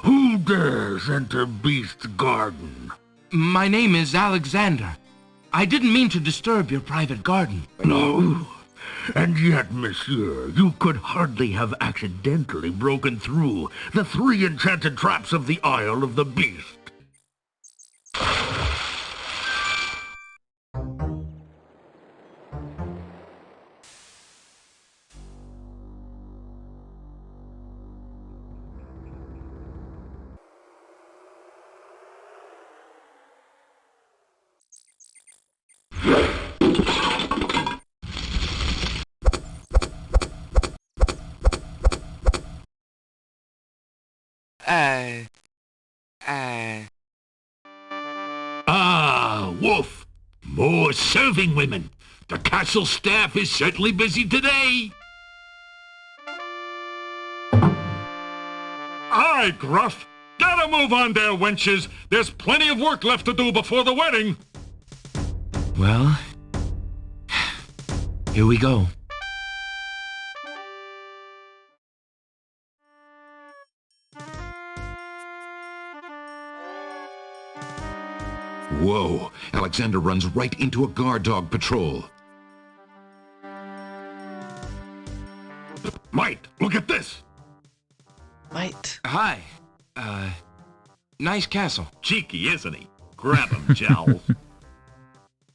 Who dares enter Beast's garden? My name is Alexander. I didn't mean to disturb your private garden. No. And yet, monsieur, you could hardly have accidentally broken through the 3 enchanted traps of the Isle of the Beast. Wolf! More serving women! The castle staff is certainly busy today! Aye, Gruff! Get a move on there, wenches! There's plenty of work left to do before the wedding! Well, here we go. Whoa! Alexander runs right into a guard dog patrol. Might, look at this! Might. Hi. Nice castle. Cheeky, isn't he? Grab him, Jowls.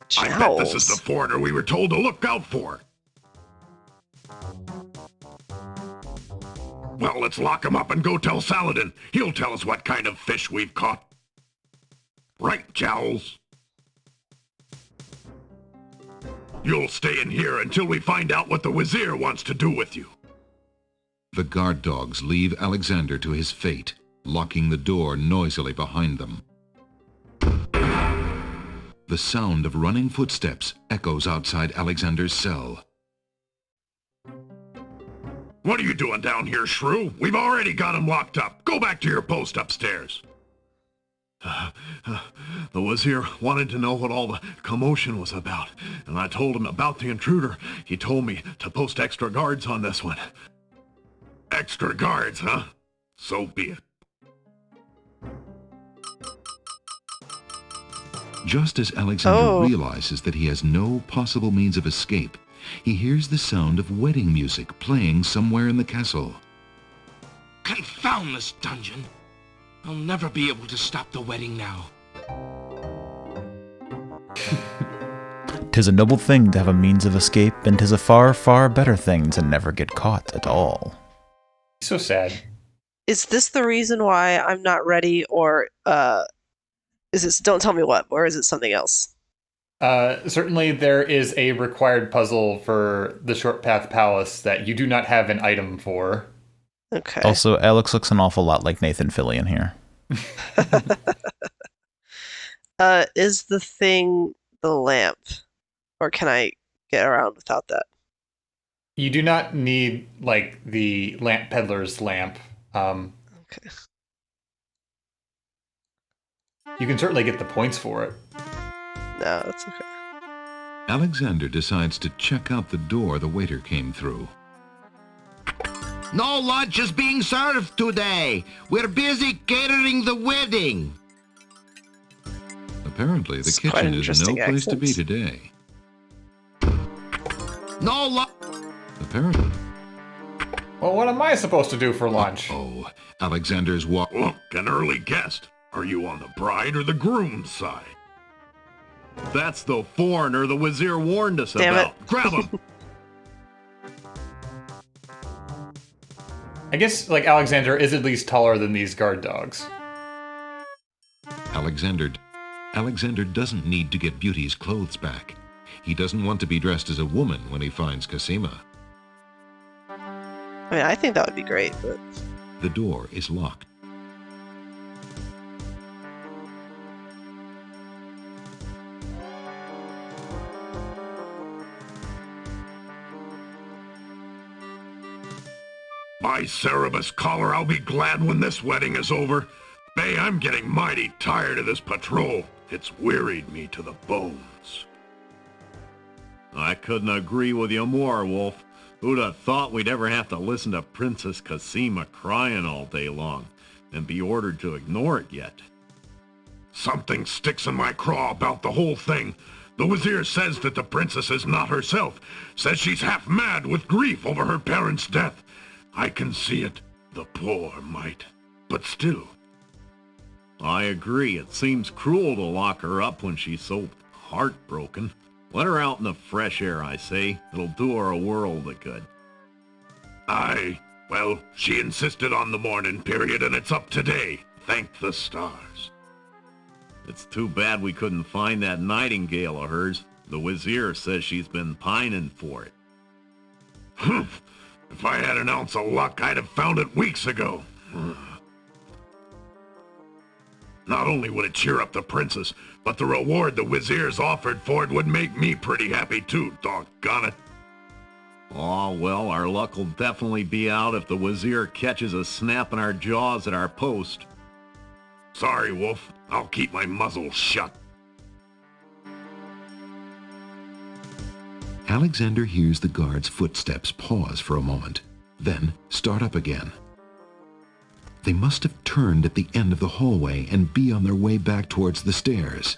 Jowls. I bet this is the foreigner we were told to look out for. Well, let's lock him up and go tell Saladin. He'll tell us what kind of fish we've caught. Right, Jowls? You'll stay in here until we find out what the wazir wants to do with you. The guard dogs leave Alexander to his fate, locking the door noisily behind them. The sound of running footsteps echoes outside Alexander's cell. What are you doing down here, shrew? We've already got him locked up. Go back to your post upstairs. The wazir wanted to know what all the commotion was about, and I told him about the intruder. He told me to post extra guards on this one. Extra guards, huh? So be it. Just as Alexander realizes that he has no possible means of escape, he hears the sound of wedding music playing somewhere in the castle. Confound this dungeon! I'll never be able to stop the wedding now. 'Tis a noble thing to have a means of escape, and 'tis a far, far better thing to never get caught at all. So sad. Is this the reason why I'm not ready, or is this don't tell me what, or is it something else? Certainly there is a required puzzle for the Short Path Palace that you do not have an item for. Okay. Also, Alex looks an awful lot like Nathan Fillion here. Is the thing the lamp? Or can I get around without that? You do not need, like, the lamp peddler's lamp. Okay. You can certainly get the points for it. No, that's okay. Alexander decides to check out the door the waiter came through. No lunch is being served today. We're busy catering the wedding. Apparently, the It's quite kitchen an is no interesting place to be accent. today. No lunch. Apparently. Well, what am I supposed to do for lunch? Oh, Alexander's walk. Look, an early guest. Are you on the bride or the groom's side? That's the foreigner the wazir warned us Damn about. it. Grab him. I guess, like, Alexander is at least taller than these guard dogs. Alexander doesn't need to get Beauty's clothes back. He doesn't want to be dressed as a woman when he finds Cosima. I mean, I think that would be great, but The door is locked. By Cerebus collar, I'll be glad when this wedding is over. Bay, I'm getting mighty tired of this patrol. It's wearied me to the bones. I couldn't agree with you more, Wolf. Who'd have thought we'd ever have to listen to Princess Cassima crying all day long and be ordered to ignore it yet? Something sticks in my craw about the whole thing. The wazir says that the princess is not herself, says she's half mad with grief over her parents' death. I can see it, the poor mite, but still. I agree, it seems cruel to lock her up when she's so heartbroken. Let her out in the fresh air, I say. It'll do her a world of good. Well, she insisted on the mourning period, and it's up today. Thank the stars. It's too bad we couldn't find that nightingale of hers. The wazir says she's been pining for it. Humph. If I had an ounce of luck, I'd have found it weeks ago. Not only would it cheer up the princess, but the reward the wazir's offered for it would make me pretty happy too, doggone it. Oh, well, our luck will definitely be out if the wazir catches us snapping our jaws at our post. Sorry, Wolf. I'll keep my muzzle shut. Alexander hears the guard's footsteps pause for a moment, then start up again. They must have turned at the end of the hallway and be on their way back towards the stairs.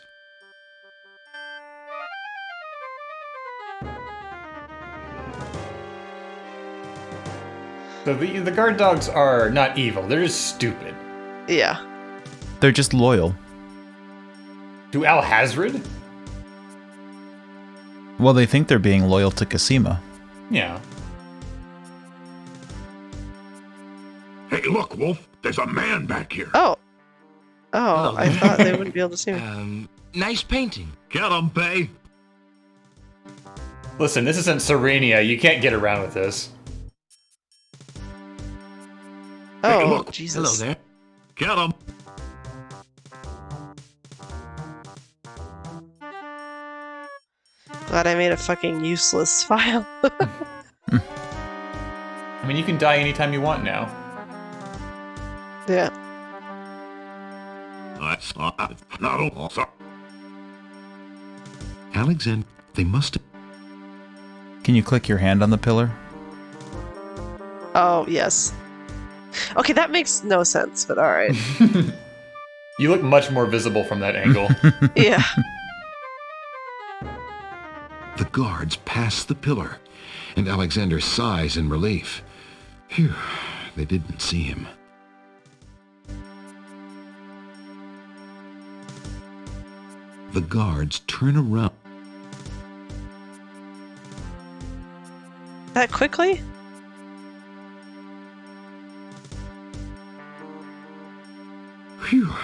So the guard dogs are not evil, they're just stupid. Yeah. They're just loyal. To Al-Hazred? Well, they think they're being loyal to Cassima. Yeah. Hey, look, Wolf. There's a man back here. Oh, Hello I there. thought they wouldn't be able to see me. Nice painting. Get him, Bay! Listen, this isn't Serenia, you can't get around with this. Oh, look. Jesus. Hello there. Get him! Glad I made a fucking useless file. I mean, you can die anytime you want now. Yeah. Alexander, they must have... Can you click your hand on the pillar? Oh, yes. Okay, that makes no sense, but alright. You look much more visible from that angle. Yeah. The guards pass the pillar, and Alexander sighs in relief. Phew, they didn't see him. The guards turn around. That quickly? Phew.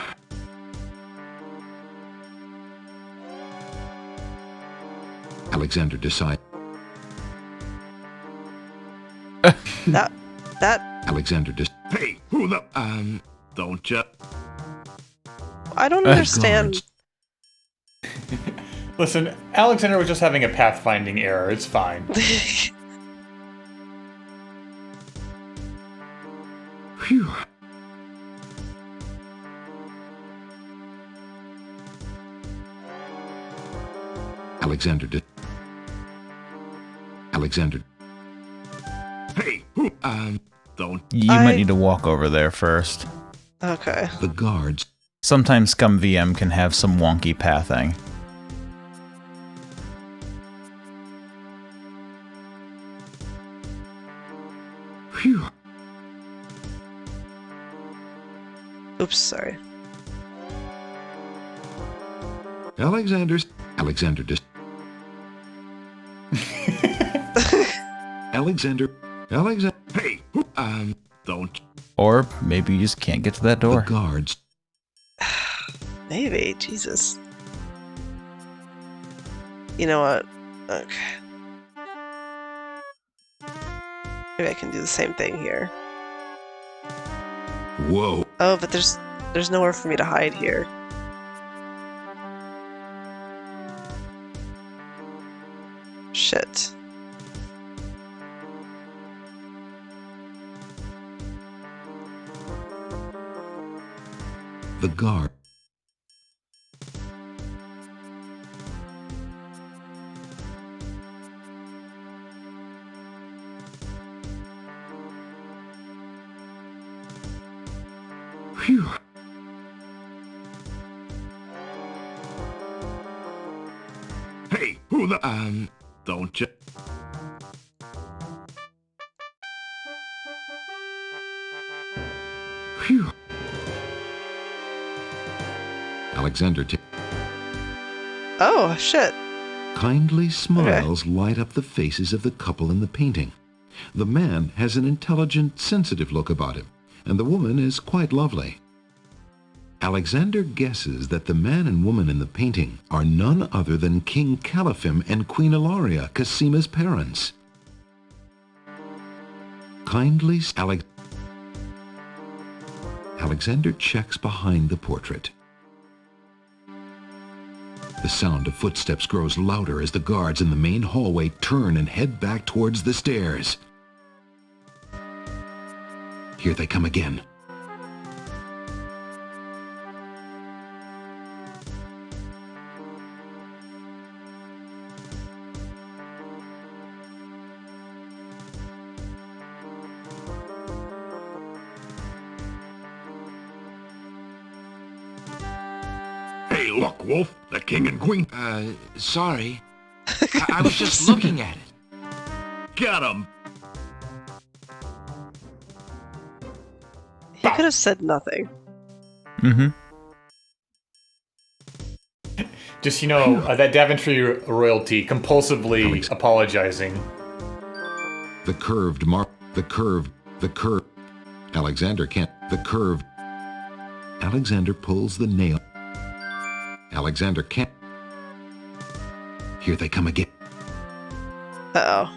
Alexander decides. That... Alexander Hey, who the... Don't ya? I don't understand. Listen, Alexander was just having a pathfinding error, it's fine. Phew. Alexander. Hey, who... Don't. You might need to walk over there first. Okay. The guards. Sometimes Scum VM can have some wonky pathing. Phew. Oops, sorry. Alexander. Hey, who... Don't. Or maybe you just can't get to that The door. guards. Maybe, Jesus. You know what? Okay. Maybe I can do the same thing here. Whoa. Oh, but there's nowhere for me to hide here. Shit. The guard. Phew. Hey, who the... Don't you... Phew. Alexander Oh, shit. Kindly smiles light up the faces of the couple in the painting. The man has an intelligent, sensitive look about him, and the woman is quite lovely. Alexander guesses that the man and woman in the painting are none other than King Caliphim and Queen Ilaria, Casima's parents. Kindly Alexander checks behind the portrait. The sound of footsteps grows louder as the guards in the main hallway turn and head back towards the stairs. Here they come again. Hey, look, Wolf. The king and queen. Sorry. I was just looking at it. Get him! He could have said nothing. Mm-hmm. Just, you know, that Daventry royalty compulsively apologizing. The curved Alexander can't. The curved. Alexander pulls the nail. Alexander can't. Here they come again. Uh-oh.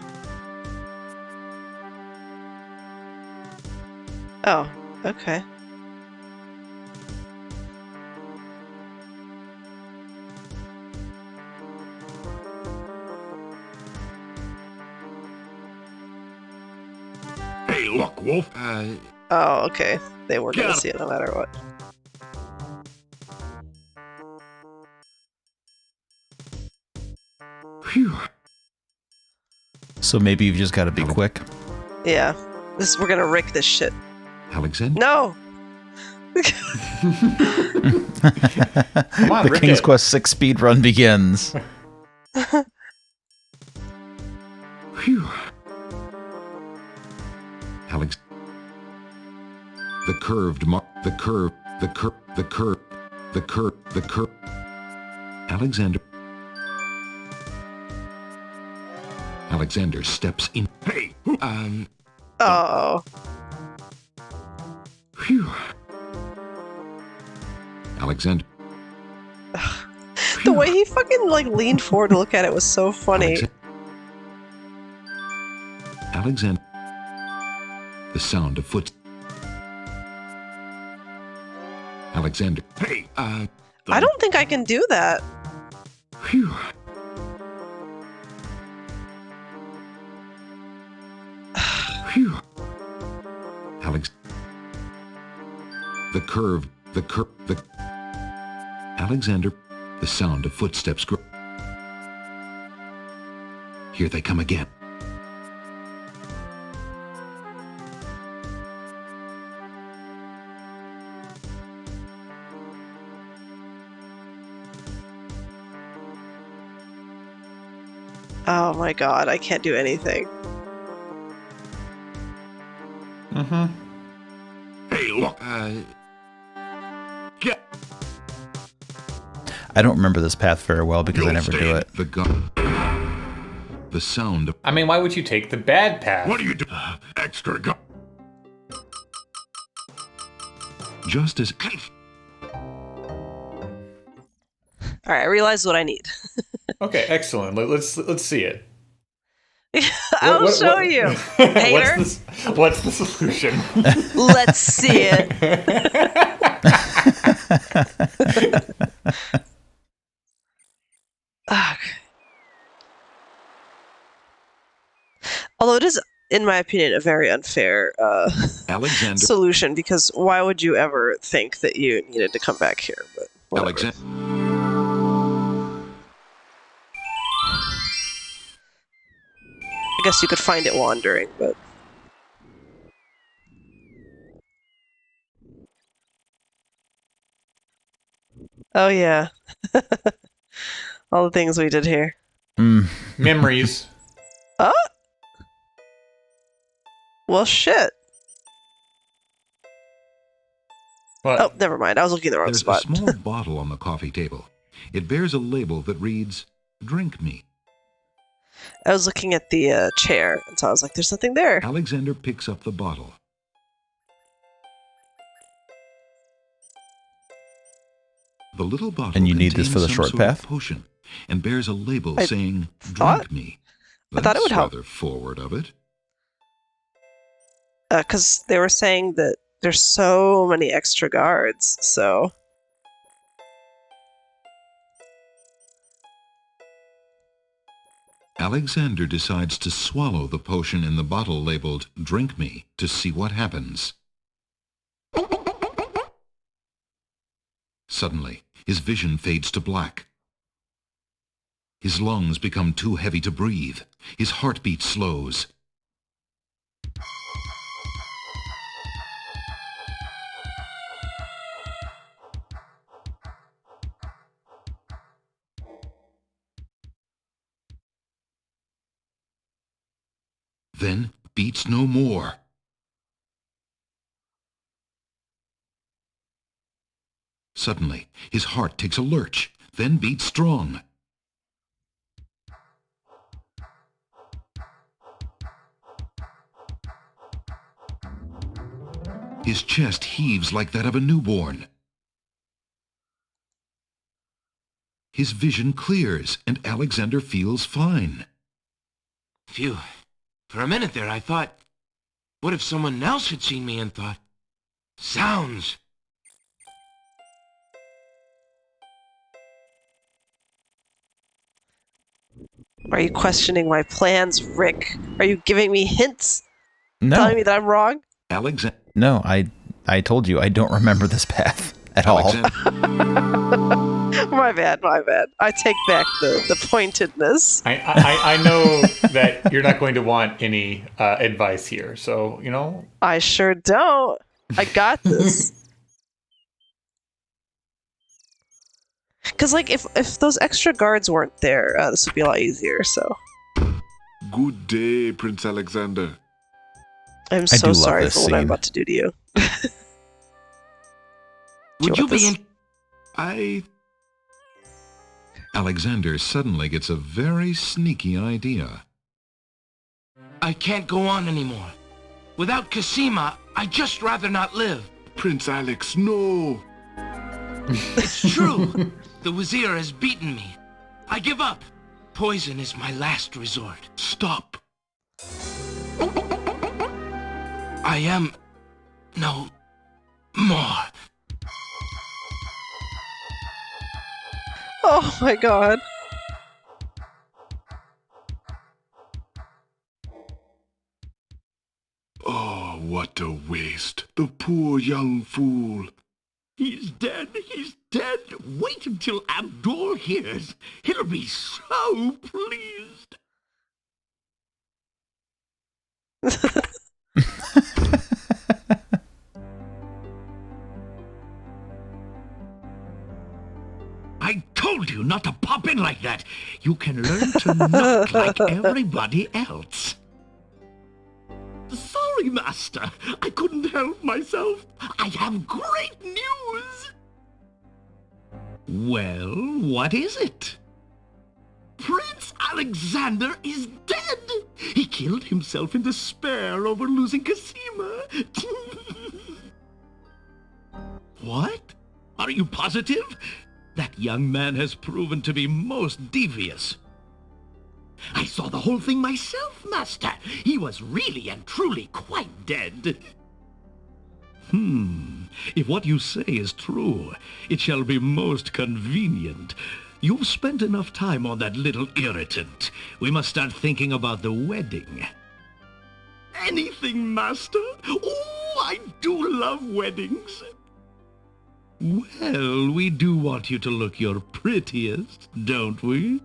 Oh, okay. Hey, look, Wolf. Oh, okay. They weren't gonna Got see it no matter what. Phew. So maybe you've just got to be quick. Yeah. We're gonna rick this shit. Alexander. No! Come on, The Rick King's it. Quest 6 speed run begins. Phew. Alex. The curved mark. The curve. Alexander. Alexander steps in. Hey, who... Oh. Phew. The Alexander. way he fucking, like, leaned forward to look at it was so funny. Alexander. The sound of foot. Alexander. Hey, I don't think I can do that. phew. Phew. Alex. The curve. Alexander. The sound of footsteps. Here they come again. Oh my god, I can't do anything. Mm-hmm. Hey, look. Get... I don't remember this path very well because I You'll never stay do in it. The sound of. I mean, why would you take the bad path? What do you do? Extra gu... Just as. Alright, I realized what I need. Okay, excellent. Let's see it. I'll show you. Hater. What's the solution? Let's see it. Okay. Although it is, in my opinion, a very unfair Alexander. solution, because why would you ever think that you needed to come back here? But whatever. Alexander. I guess you could find it wandering, but... Oh yeah. All the things we did here. Memories. Oh. Well, shit. What? Oh, never mind. I was looking in the wrong There's spot. a small bottle on the coffee table. It bears a label that reads, "Drink me." I was looking at the chair, and so I was like, "There's nothing there." Alexander picks up the bottle. The little bottle And you need this contains for the some short sort of path? potion and bears a label I saying, thought- "Drink me." I thought it would That's help. rather forward of it. Because they were saying that there's so many extra guards, so... Alexander decides to swallow the potion in the bottle labeled "Drink me" to see what happens. Suddenly, his vision fades to black. His lungs become too heavy to breathe. His heartbeat slows. Then beats no more. Suddenly, his heart takes a lurch, then beats strong. His chest heaves like that of a newborn. His vision clears, and Alexander feels fine. Phew. For a minute there, I thought, what if someone else had seen me and thought, sounds? Are you questioning my plans, Rick? Are you giving me hints? Telling me No, that I'm wrong? no, I told you I don't remember this path at all. My bad. I take back the pointedness. I know that you're not going to want any advice here, so, you know. I sure don't. I got this. Because, like, if those extra guards weren't there, this would be a lot easier, so... Good day, Prince Alexander. I'm I so do love sorry this for what I'm scene. about to do to you. Would you be in... Alexander suddenly gets a very sneaky idea. I can't go on anymore. Without Cassima, I'd just rather not live. Prince Alex, no! It's true. The wazir has beaten me. I give up. Poison is my last resort. Stop! I am... no... more. Oh my god. Oh, what a waste. The poor young fool. He's dead. He's dead. Wait until Abdul hears. He'll be so pleased. I told you not to pop in like that. You can learn to not like everybody else. Sorry, Master. I couldn't help myself. I have great news. Well, what is it? Prince Alexander is dead. He killed himself in despair over losing Cassima. What? Are you positive? That young man has proven to be most devious. I saw the whole thing myself, Master. He was really and truly quite dead. If what you say is true, it shall be most convenient. You've spent enough time on that little irritant. We must start thinking about the wedding. Anything, Master? Oh, I do love weddings. Well, we do want you to look your prettiest, don't we?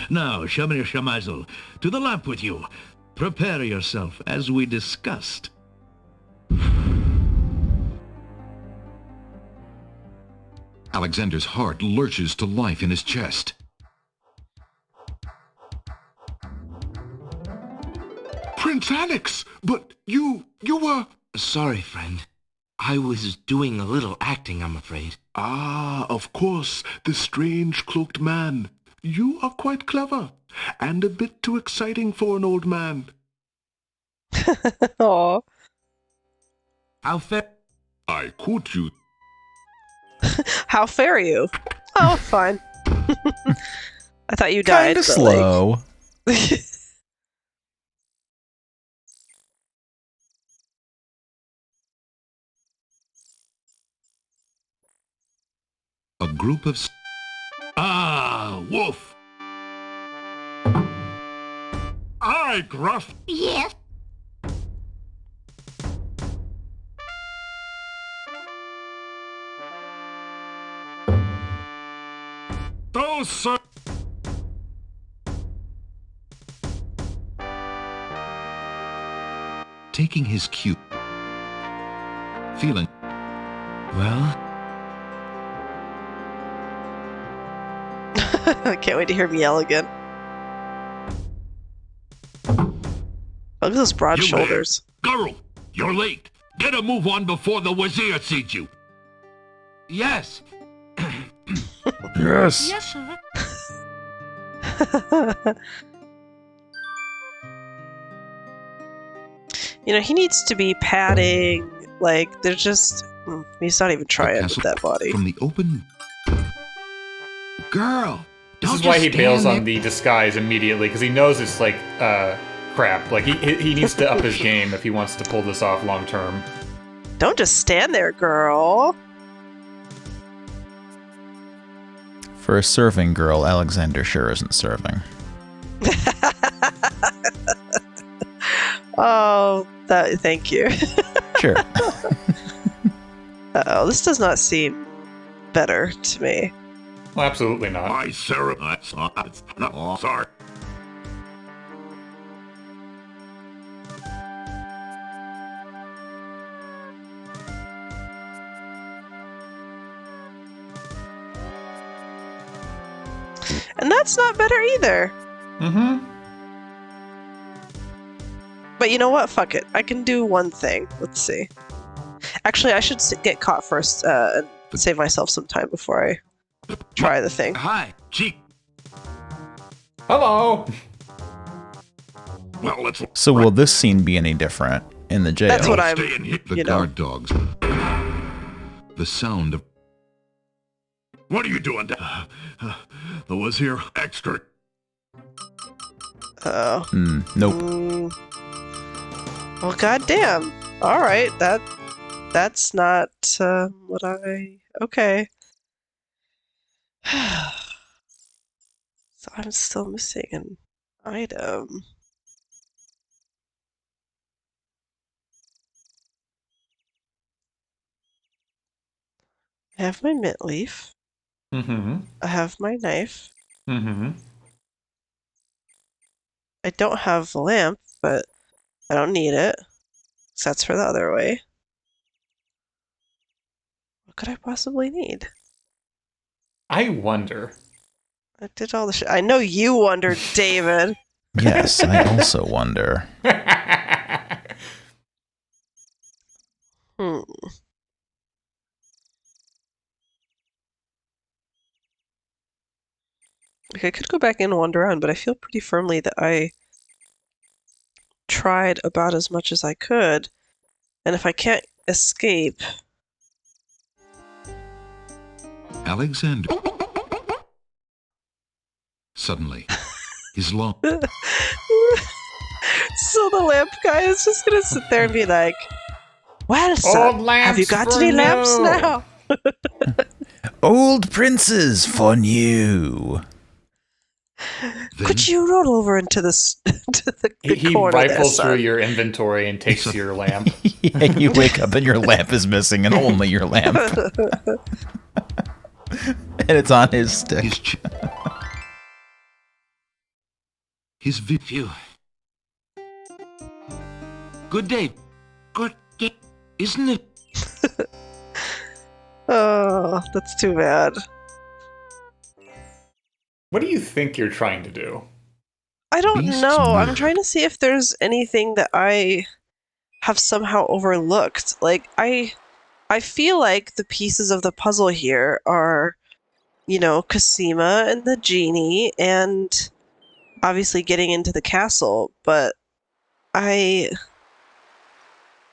Now, Shamir Shamazel, to the lamp with you. Prepare yourself as we discussed. Alexander's heart lurches to life in his chest. Prince Alex, but you were... Sorry, friend. I was doing a little acting, I'm afraid. Ah, of course, the strange cloaked man. You are quite clever, and a bit too exciting for an old man. Aw. How fair? I caught you. How fair are you? Oh, fine. I thought you died. Kinda but, slow. Like... A group of... Ah, Wolf! Aye, Gruff! Yes. Those sir... Taking his cue. Feeling... Well, I can't wait to hear me yell again. Look at those broad You shoulders. Girl, you're late. Get a move on before the wazir sees you. yes. Yes. Yes, sir. You know, he needs to be padding. Like, they're just... he's not even trying with that body. From the open... Girl, This don't is why just he bails stand on the disguise immediately, because he knows it's like crap. Like he needs to up his game if he wants to pull this off long term. Don't just stand there, girl. For a serving girl, Alexander sure isn't serving. Oh, thank you. Sure. Uh-oh, this does not seem better to me. Well, absolutely not. My Sarah... No, sorry. And that's not better either. Mm-hmm. But you know what? Fuck it. I can do one thing. Let's see. Actually, I should get caught first and save myself some time before I try the thing. Hi. Cheek. Hello. Well, let's... So will this scene be any different in the jail? That's what I'm, Stay in here. The you know. guard dogs. The sound of... What are you doing? The wazir. Extra. Oh. Nope. Well, goddamn. All right, that's not what I. Okay. So I'm still missing an item. I have my mint leaf. Mm-hmm. I have my knife. Mm-hmm. I don't have the lamp, but I don't need it. So that's for the other way. What could I possibly need? I wonder. I did all the shit. I know you wondered, David. Yes, I also wonder. Hmm. Like, I could go back in and wander around, but I feel pretty firmly that I tried about as much as I could. And if I can't escape... Alexander. Suddenly, his long... So the lamp guy is just gonna sit there and be like, well, son, have you got any lamps now? Old princes for new. Could you roll over into this to the He corner rifles there, through son? your inventory and takes your lamp. Yeah, you wake up and your lamp is missing, and only your lamp. And it's on his stick. His Phew. Good day. Good day. Isn't it? Oh, that's too bad. What do you think you're trying to do? I don't Beast's know. I'm nerve. trying to see if there's anything that I have somehow overlooked. Like, I feel like the pieces of the puzzle here are, Cosima and the genie, and obviously getting into the castle, but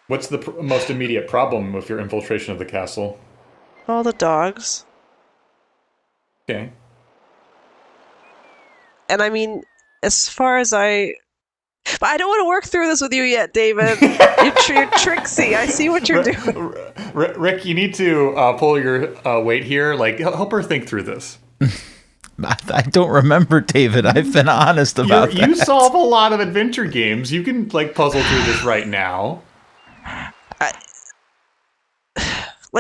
What's the most immediate problem with your infiltration of the castle? all the dogs. Okay. And I mean, as far as but I don't want to work through this with you yet, David. You're tricksy. I see what you're doing. Rick, you need to pull your weight here. Like, help her think through this. I don't remember, David. I've been honest about that. You solve a lot of adventure games. You can, puzzle through this right now.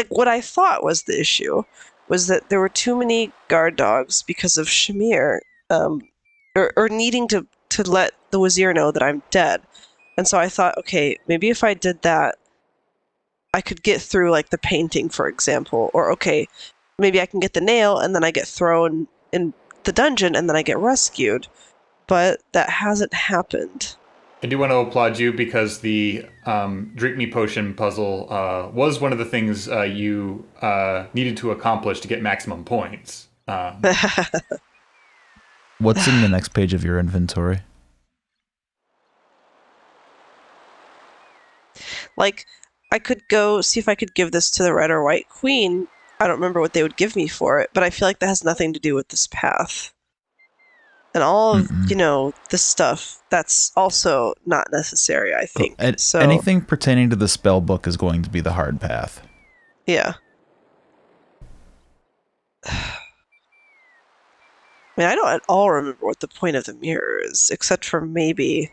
What I thought was the issue was that there were too many guard dogs because of Shamir, or needing to let the wazir know that I'm dead. And so I thought, okay, maybe if I did that, I could get through, the painting, for example. Or, okay, maybe I can get the nail, and then I get thrown in the dungeon, and then I get rescued. But that hasn't happened. I do want to applaud you because the Drink Me Potion puzzle was one of the things you needed to accomplish to get maximum points. What's in the next page of your inventory? I could go see if I could give this to the Red or White Queen. I don't remember what they would give me for it, but I feel like that has nothing to do with this path. And all of, this stuff, that's also not necessary, I think. So anything pertaining to the spell book is going to be the hard path. Yeah. I don't at all remember what the point of the mirror is, except for maybe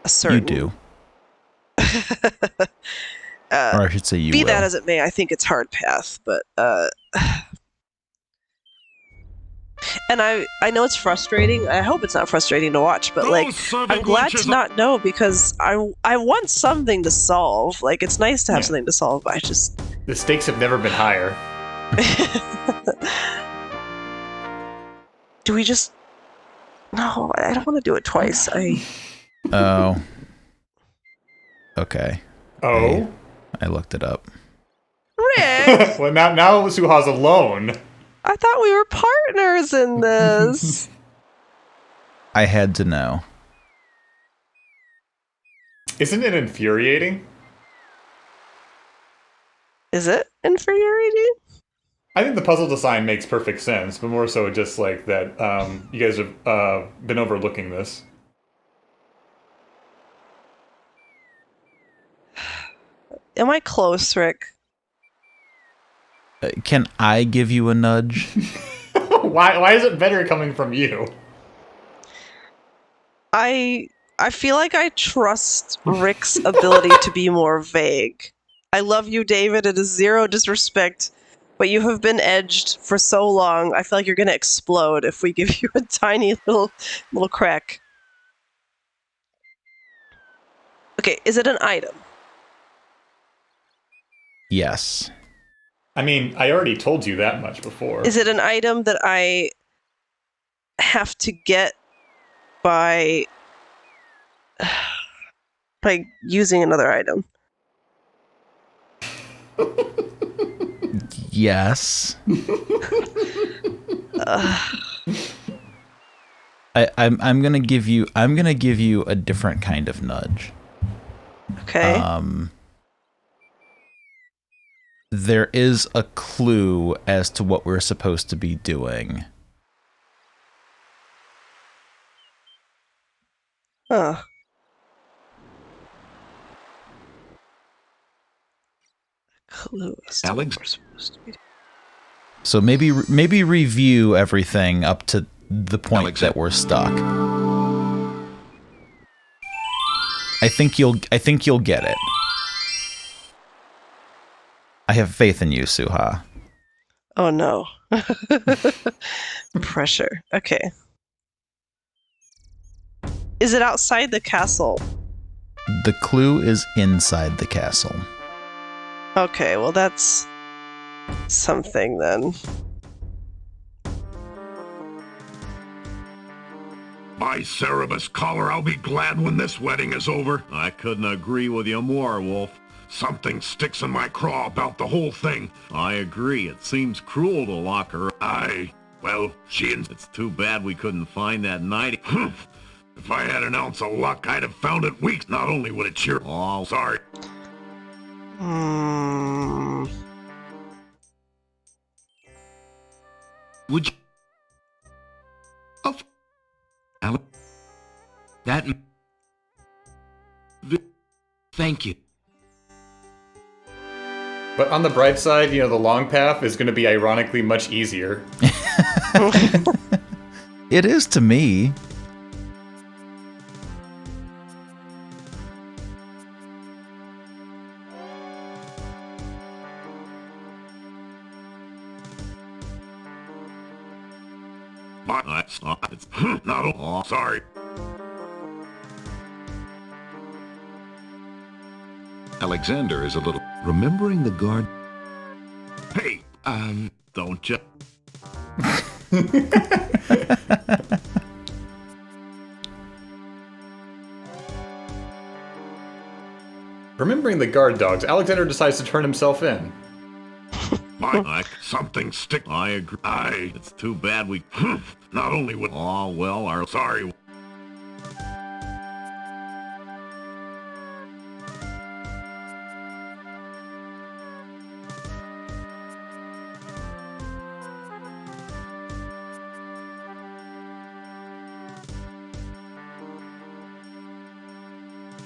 a certain... You do. Or I should say you be will. that as it may, I think it's hard path, but and I know it's frustrating. I hope it's not frustrating to watch, but I'm glad to not know because I want something to solve. It's nice to have something to solve, but I just... The stakes have never been higher. Do we just... No, I don't want to do it twice. Oh. Okay. Oh? I looked it up. Rick! Well, now Souha's alone. I thought we were partners in this. I had to know. Isn't it infuriating? Is it infuriating? I think the puzzle design makes perfect sense, but more so just that you guys have been overlooking this. Am I close, Rick? Can I give you a nudge? Why is it better coming from you? I feel like I trust Rick's ability to be more vague. I love you, David. It is zero disrespect, but you have been edged for so long. I feel like you're going to explode if we give you a tiny little crack. Okay, is it an item? Yes. I mean, I already told you that much before. Is it an item that I have to get by using another item? Yes. I'm gonna give you a different kind of nudge. Okay. There is a clue as to what we're supposed to be doing. Huh. Clue as to what we're supposed to be doing. So maybe review everything up to the point that we're stuck. I think you'll get it. I have faith in you, Souha. Oh no. Pressure. Okay. Is it outside the castle? The clue is inside the castle. Okay, well that's something then. By Cerebus collar, I'll be glad when this wedding is over. I couldn't agree with you more, Wolf. Something sticks in my craw about the whole thing. I agree. It seems cruel to lock her up. Well, she and... It's too bad we couldn't find that night. If I had an ounce of luck, I'd have found it weeks. Not only would it cheer... Oh, sorry. Would you... Of... That... Thank you. But on the bright side, the long path is going to be ironically much easier. It is to me. It's not... Oh, sorry. Alexander is a little... Remembering the guard... Hey, don't you... Remembering the guard dogs, Alexander decides to turn himself in. Something stick... I agree. It's too bad we... Not only would... Oh, well, Sorry.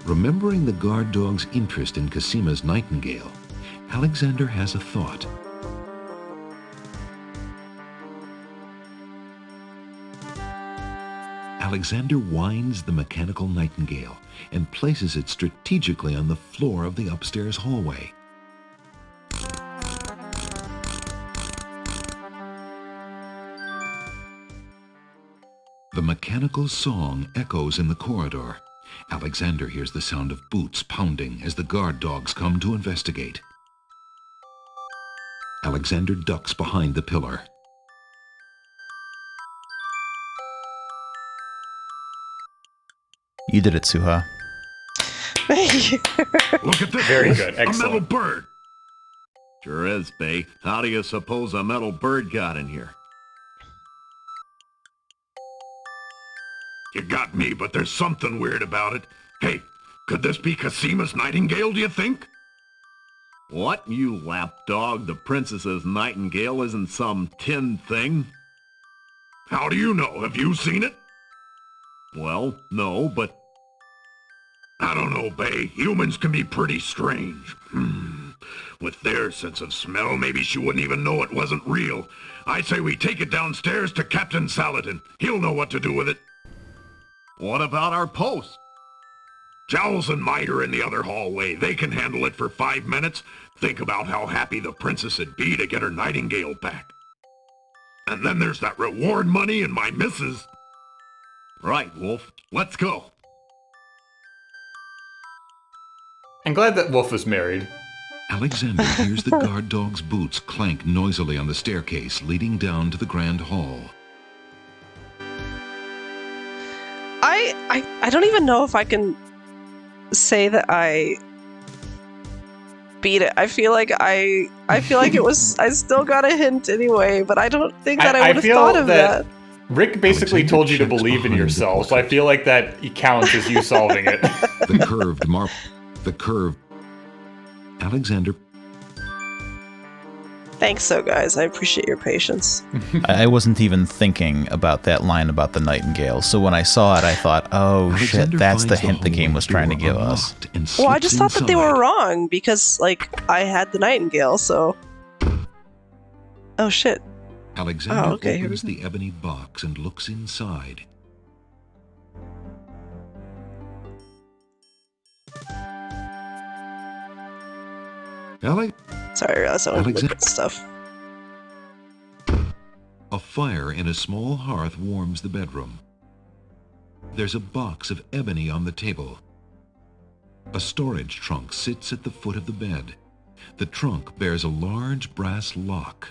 Remembering the guard dog's interest in Casima's nightingale, Alexander has a thought. Alexander winds the mechanical nightingale and places it strategically on the floor of the upstairs hallway. The mechanical song echoes in the corridor. Alexander hears the sound of boots pounding as the guard dogs come to investigate. Alexander ducks behind the pillar. You did it, Souha. Thank you. Look at this. Very good. A metal Excellent. bird. Sure is, Bay. How do you suppose a metal bird got in here? You got me, but there's something weird about it. Hey, could this be Casima's nightingale, do you think? What, you lapdog? The princess's nightingale isn't some tin thing? How do you know? Have you seen it? Well, no, but... I don't know, Bay. Humans can be pretty strange. With their sense of smell, maybe she wouldn't even know it wasn't real. I say we take it downstairs to Captain Saladin. He'll know what to do with it. What about our post? Jowls and Might are in the other hallway. They can handle it for 5 minutes. Think about how happy the princess would be to get her nightingale back. And then there's that reward money and my missus. Right, Wolf. Let's go. I'm glad that Wolf is married. Alexander hears the guard dog's boots clank noisily on the staircase leading down to the grand hall. I don't even know if I can say that I beat it. I feel like it was... I still got a hint anyway, but I don't think that I would have thought of that. Rick basically told you to believe in yourself, so I feel like that counts as you solving it. The curved... Alexander... Thanks, so guys. I appreciate your patience. I wasn't even thinking about that line about the nightingale, so when I saw it, I thought, oh Alexander shit, that's the finds hint the game was trying to door give us. unlocked and Well, I slips just thought that they inside. were wrong because, like, I had the nightingale, so... Oh, shit. Alexander okay, here we opens go. the ebony box and looks inside. Sorry, I realized I wanted to look Alexander- at stuff. A fire in a small hearth warms the bedroom. There's a box of ebony on the table. A storage trunk sits at the foot of the bed. The trunk bears a large brass lock.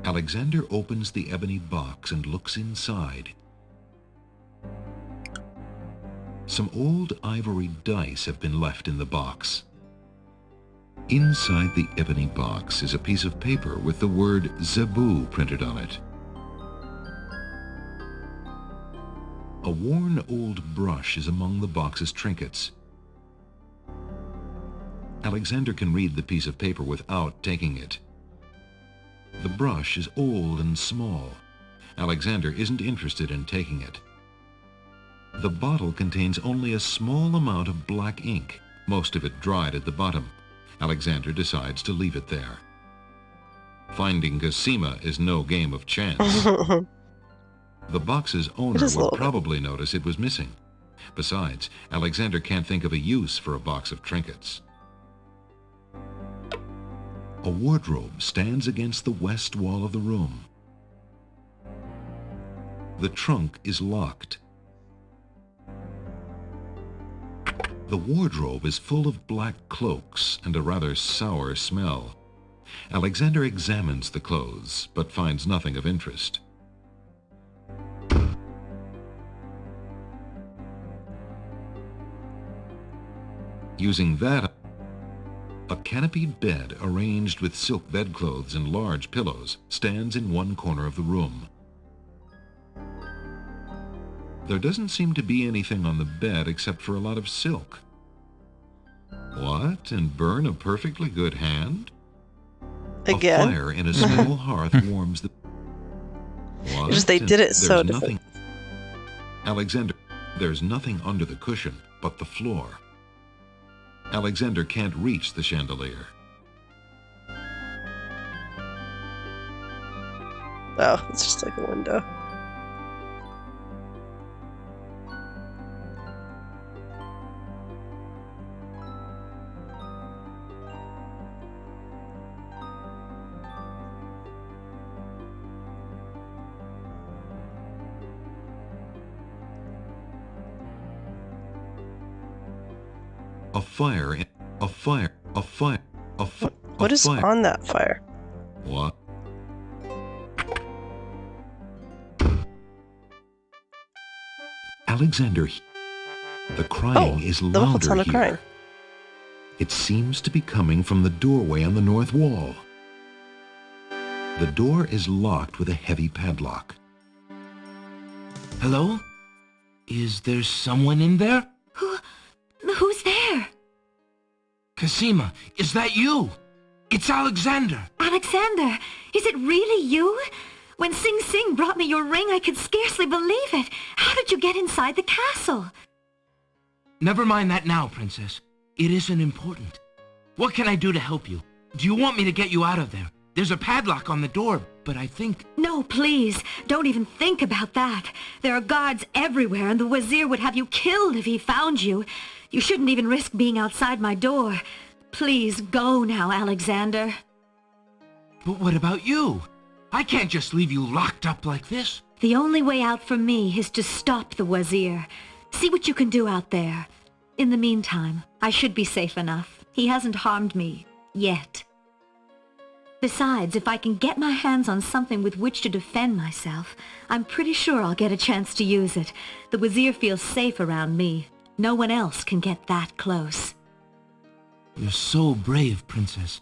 Alexander opens the ebony box and looks inside. Some old ivory dice have been left in the box. Inside the ebony box is a piece of paper with the word Zebu printed on it. A worn old brush is among the box's trinkets. Alexander can read the piece of paper without taking it. The brush is old and small. Alexander isn't interested in taking it. The bottle contains only a small amount of black ink, most of it dried at the bottom. Alexander decides to leave it there. Finding Cosima is no game of chance. The box's owner would probably notice it was missing. Besides, Alexander can't think of a use for a box of trinkets. A wardrobe stands against the west wall of the room. The trunk is locked. The wardrobe is full of black cloaks and a rather sour smell. Alexander examines the clothes, but finds nothing of interest. Using that, a canopied bed arranged with silk bedclothes and large pillows stands in one corner of the room. There doesn't seem to be anything on the bed except for a lot of silk. What? And burn a perfectly good hand? Again? A fire in a small hearth warms the... What? Just they did it so nothing... Alexander, there's nothing under the cushion but the floor. Alexander can't reach the chandelier. Oh, it's just like a window. What is on that fire? What? Alexander, the crying is louder here. Crying. It seems to be coming from the doorway on the north wall. The door is locked with a heavy padlock. Hello? Is there someone in there? Who's there? Cosima, is that you? It's Alexander. Alexander, is it really you? When Sing Sing brought me your ring, I could scarcely believe it. How did you get inside the castle? Never mind that now, Princess. It isn't important. What can I do to help you? Do you want me to get you out of there? There's a padlock on the door, but I think... No, please. Don't even think about that. There are guards everywhere, and the wazir would have you killed if he found you. You shouldn't even risk being outside my door. Please go now, Alexander. But what about you? I can't just leave you locked up like this. The only way out for me is to stop the wazir. See what you can do out there. In the meantime, I should be safe enough. He hasn't harmed me yet. Besides, if I can get my hands on something with which to defend myself, I'm pretty sure I'll get a chance to use it. The wazir feels safe around me. No one else can get that close. You're so brave, Princess.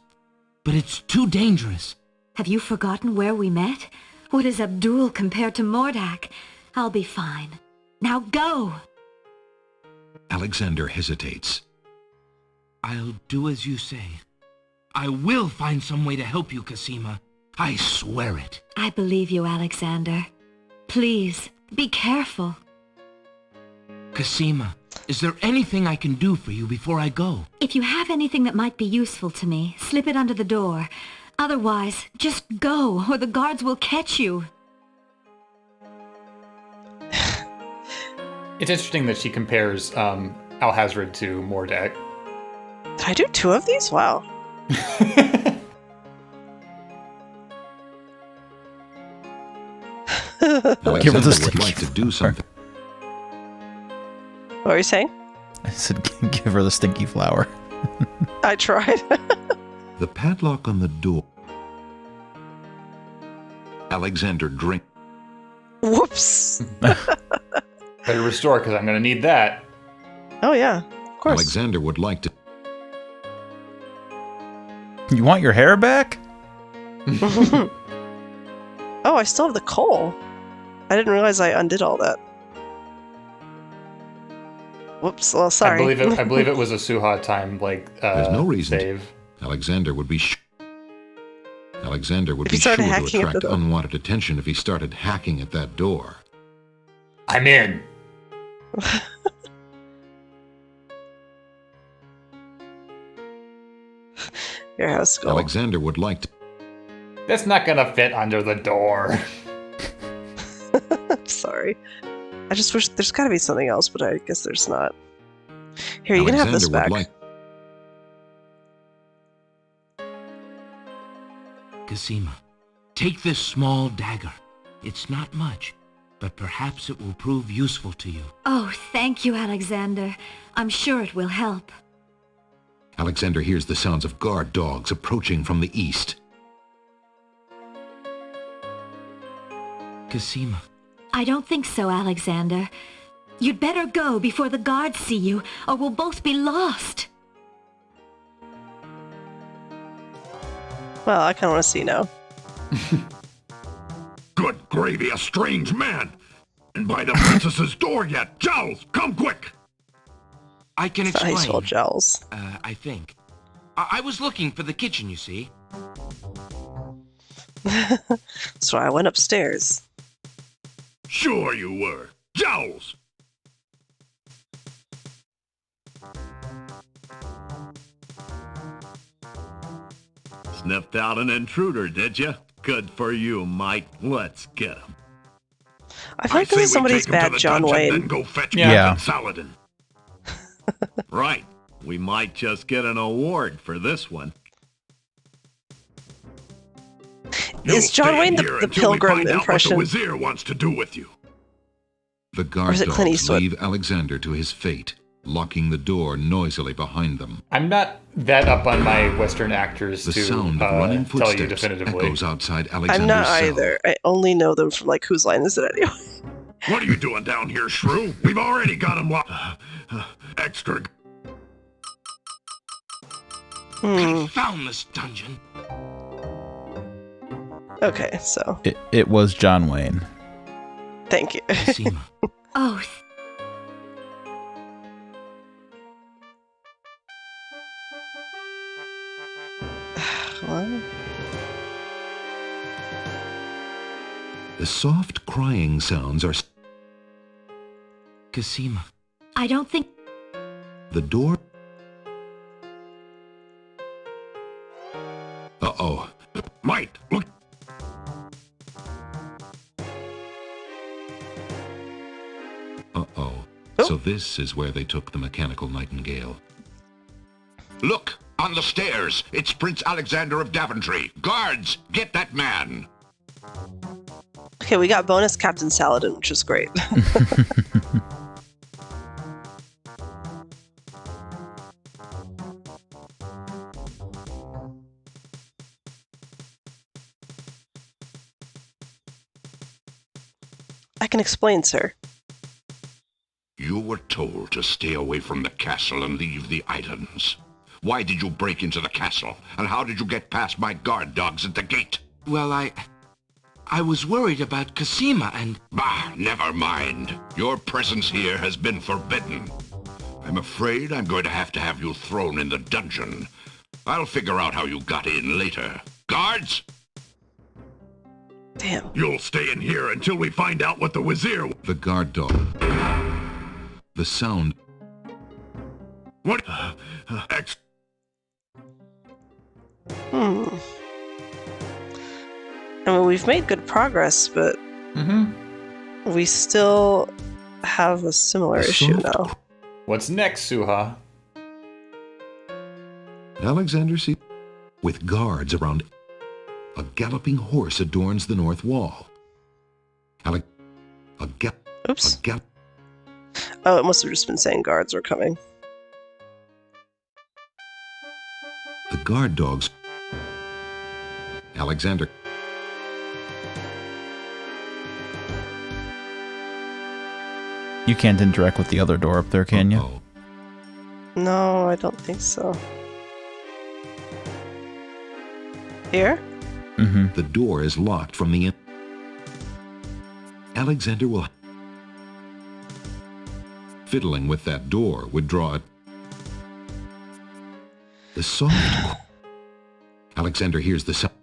But it's too dangerous. Have you forgotten where we met? What is Abdul compared to Mordak? I'll be fine. Now go! Alexander hesitates. I'll do as you say. I will find some way to help you, Cosima. I swear it. I believe you, Alexander. Please, be careful. Cosima, is there anything I can do for you before I go? If you have anything that might be useful to me, slip it under the door. Otherwise, just go, or the guards will catch you. It's interesting that she compares Alhazred to Mordak. Did I do 2 of these? Wow. Give her the would like to do something. What were you saying? I said give her the stinky flower. I tried. The padlock on the door. Alexander drink. Whoops. Better restore, because I'm going to need that. Oh, yeah. Of course. Alexander would like to. You want your hair back? Oh, I still have the coal. I didn't realize I undid all that. Whoops. Well, sorry. I believe it was a Souha time, There's no reason save. Alexander would be Alexander would If he be sure started to hacking at attract the door. unwanted attention if he started hacking at that door. I'm in. Here, have a skull. Alexander would like to. That's not going to fit under the door. I'm sorry. I just wish there's got to be something else, but I guess there's not. Here, you can have this Alexander would back. Cosima, take this small dagger. It's not much, but perhaps it will prove useful to you. Oh, thank you, Alexander. I'm sure it will help. Alexander hears the sounds of guard dogs approaching from the east. Cosima. I don't think so, Alexander. You'd better go before the guards see you, or we'll both be lost. Well, I kind of want to see now. Good gravy, a strange man! And by the princess's door yet! Jowls, come quick! I can It's not how you explain. spell jowls. I think. I was looking for the kitchen, you see. So I went upstairs. Sure you were. Jowls! Sniffed out an intruder, did you? Good for you, Mike. Let's get him. I feel like this is somebody's bad John Wayne. Then go fetch Yeah. Captain Saladin. Right. We might just get an award for this one. Is John Wayne the Pilgrim impression? What the Wazir wants to do with you. The Or guard is it Clint dogs Eastwood? leave Alexander to his fate, locking the door noisily behind them. I'm not that up on my Western actors The to sound of running tell you footsteps definitively. echoes outside Alexander's I'm not cell. either. I only know them from, like, Whose Line Is It Anyway? What are you doing down here, shrew? We've already got him locked. Extra. Confound this dungeon. Okay, so, It was John Wayne. thank you. Cosima. Oh, Well, The soft crying sounds are... Cosima. I don't think... The door... Uh-oh. Mike, look. Uh-oh. So this is where they took the mechanical nightingale. Look, on the stairs. It's Prince Alexander of Daventry. Guards, get that man. okay, we got bonus Captain Saladin, which is great. I can explain, sir. You were told to stay away from the castle and leave the islands. Why did you break into the castle? And how did you get past my guard dogs at the gate? Well, I was worried about Cosima and... Bah, never mind. Your presence here has been forbidden. I'm afraid I'm going to have you thrown in the dungeon. I'll figure out how you got in later. Guards! Damn. You'll stay in here until we find out what the Wazir... The guard dog. The sound... What? I mean, we've made good progress, but we still have a similar issue now. What's next, Souha? Alexander sees... With guards around... A galloping horse adorns the north wall. Oops. Oh, it must have just been saying guards were coming. The guard dogs... Alexander... You can't interact with the other door up there, can you? Uh-oh. No, I don't think so. Here? Mm-hmm. The door is locked from the in... Alexander will... Fiddling with that door would draw it. The soft... Alexander hears the sound.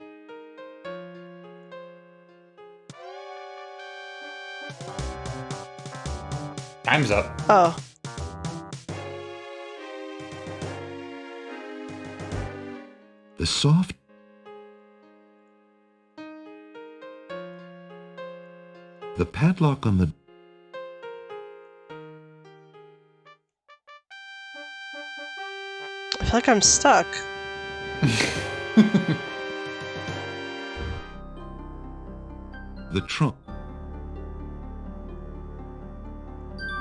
Time's up. Oh. The soft... The padlock on the... I feel like I'm stuck. The trunk...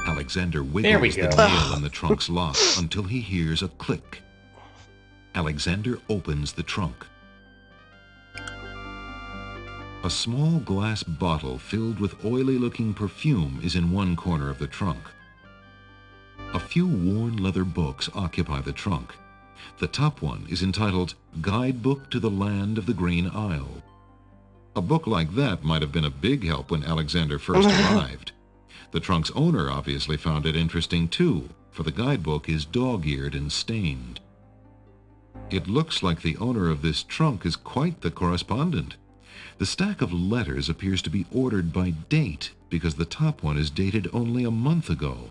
Alexander There we wiggles the go. nail in the trunk's lock until he hears a click. Alexander opens the trunk. A small glass bottle filled with oily-looking perfume is in one corner of the trunk. A few worn leather books occupy the trunk. The top one is entitled Guidebook to the Land of the Green Isle. A book like that might have been a big help when Alexander first arrived. The trunk's owner obviously found it interesting too, for the guidebook is dog-eared and stained. It looks like the owner of this trunk is quite the correspondent. The stack of letters appears to be ordered by date because the top one is dated only a month ago.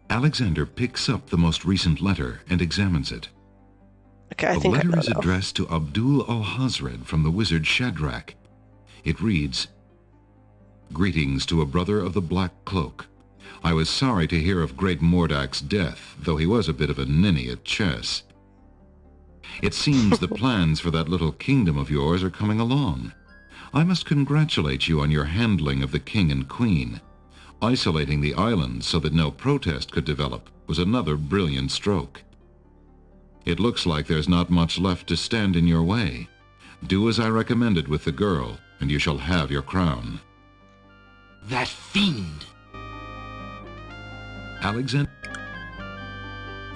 Alexander picks up the most recent letter and examines it. Okay, I The think I letter know is now. addressed to Abdul al-Hazred from the wizard Shadrach. It reads, Greetings to a brother of the Black Cloak. I was sorry to hear of great Mordak's death, though he was a bit of a ninny at chess. It seems the plans for that little kingdom of yours are coming along. I must congratulate you on your handling of the king and queen. Isolating the island so that no protest could develop was another brilliant stroke. It looks like there's not much left to stand in your way. Do as I recommended with the girl, and you shall have your crown. That fiend! Alexander...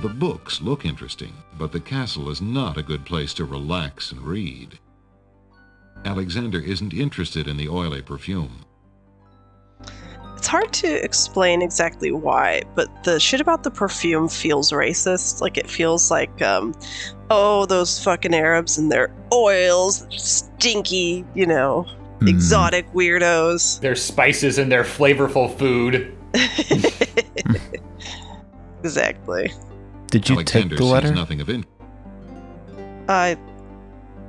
The books look interesting, but the castle is not a good place to relax and read. Alexander isn't interested in the oily perfume. It's hard to explain exactly why, but the shit about the perfume feels racist. Like, it feels like, oh, those fucking Arabs and their oils, stinky, you know, exotic weirdos. There's spices in their flavorful food. Exactly. Did you Alexander take the letter? sees nothing of it.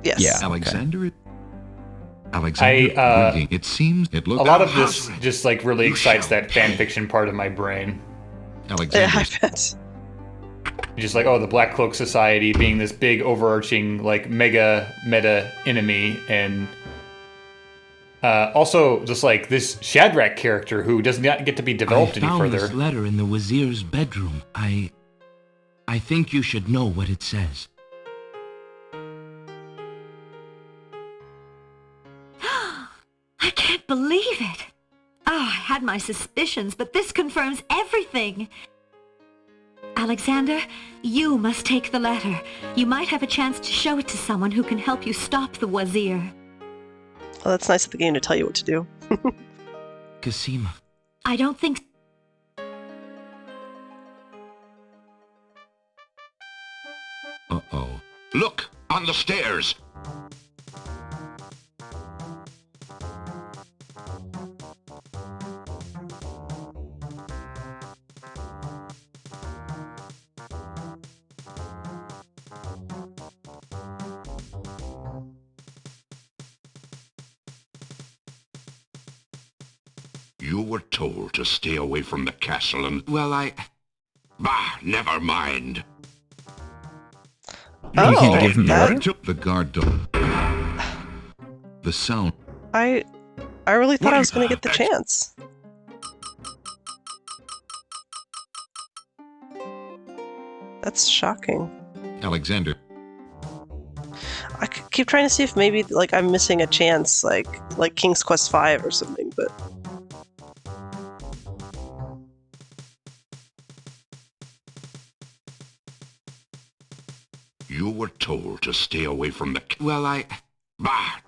Yes. Yeah. Alexander... Alexander, reading. It seems it looks... A lot of this just like really excites that fan fiction part of my brain. Alexander, I bet. Just like, oh, the Black Cloak Society being this big overarching like mega meta enemy, and also just like this Shadrach character who does not get to be developed any I found further. this letter in the wazir's bedroom. I think you should know what it says. I can't believe it. Oh, I had my suspicions, but this confirms everything. Alexander, you must take the letter. You might have a chance to show it to someone who can help you stop the wazir. Well, that's nice of the game to tell you what to do. Casima. I don't think... Uh-oh. Look, on the stairs. You were told to stay away from the castle and... Well, Bah, never mind. You can't give him the letter? The guard dog. The sound. I really thought I was going to get the chance. That's shocking. Alexander. I keep trying to see if maybe like I'm missing a chance, like King's Quest V or something, but You were told to stay away from the... Well, Bah!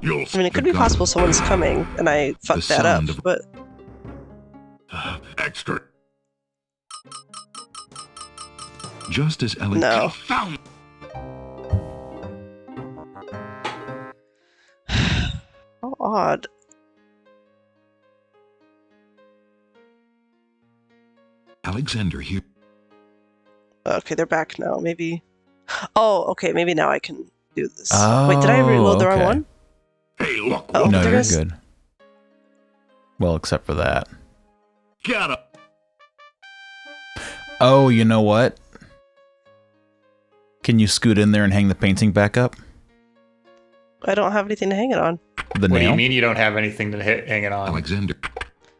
You'll... I mean, it could be possible someone's coming, and I fucked that up, but... Extra... Just as Alexander... No. found. How odd. Alexander here. Okay, they're back now. Maybe... Oh, okay, maybe now I can do this. Wait, did I reload the wrong okay. one? Hey, look, Oh, No, there you're is- good. Well, except for that. Got him. Oh, you know what? Can you scoot in there and hang the painting back up? I don't have anything to hang it on. The What do nail? you mean you don't have anything to hang it on? Alexander.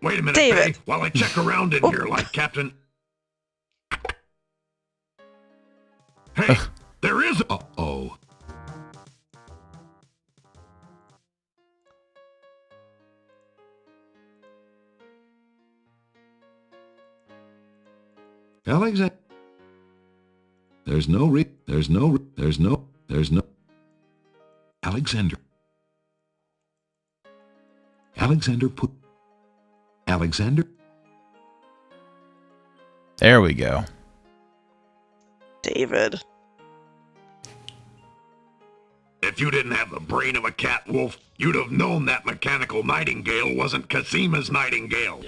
Wait a minute, David. Faye, while I check around in here like Captain... Hey, there is... Uh-oh. Alexander. There's no... Alexander. Alexander put... Alexander? There we go. David. If you didn't have the brain of a cat wolf, you'd have known that mechanical nightingale wasn't Casima's nightingale.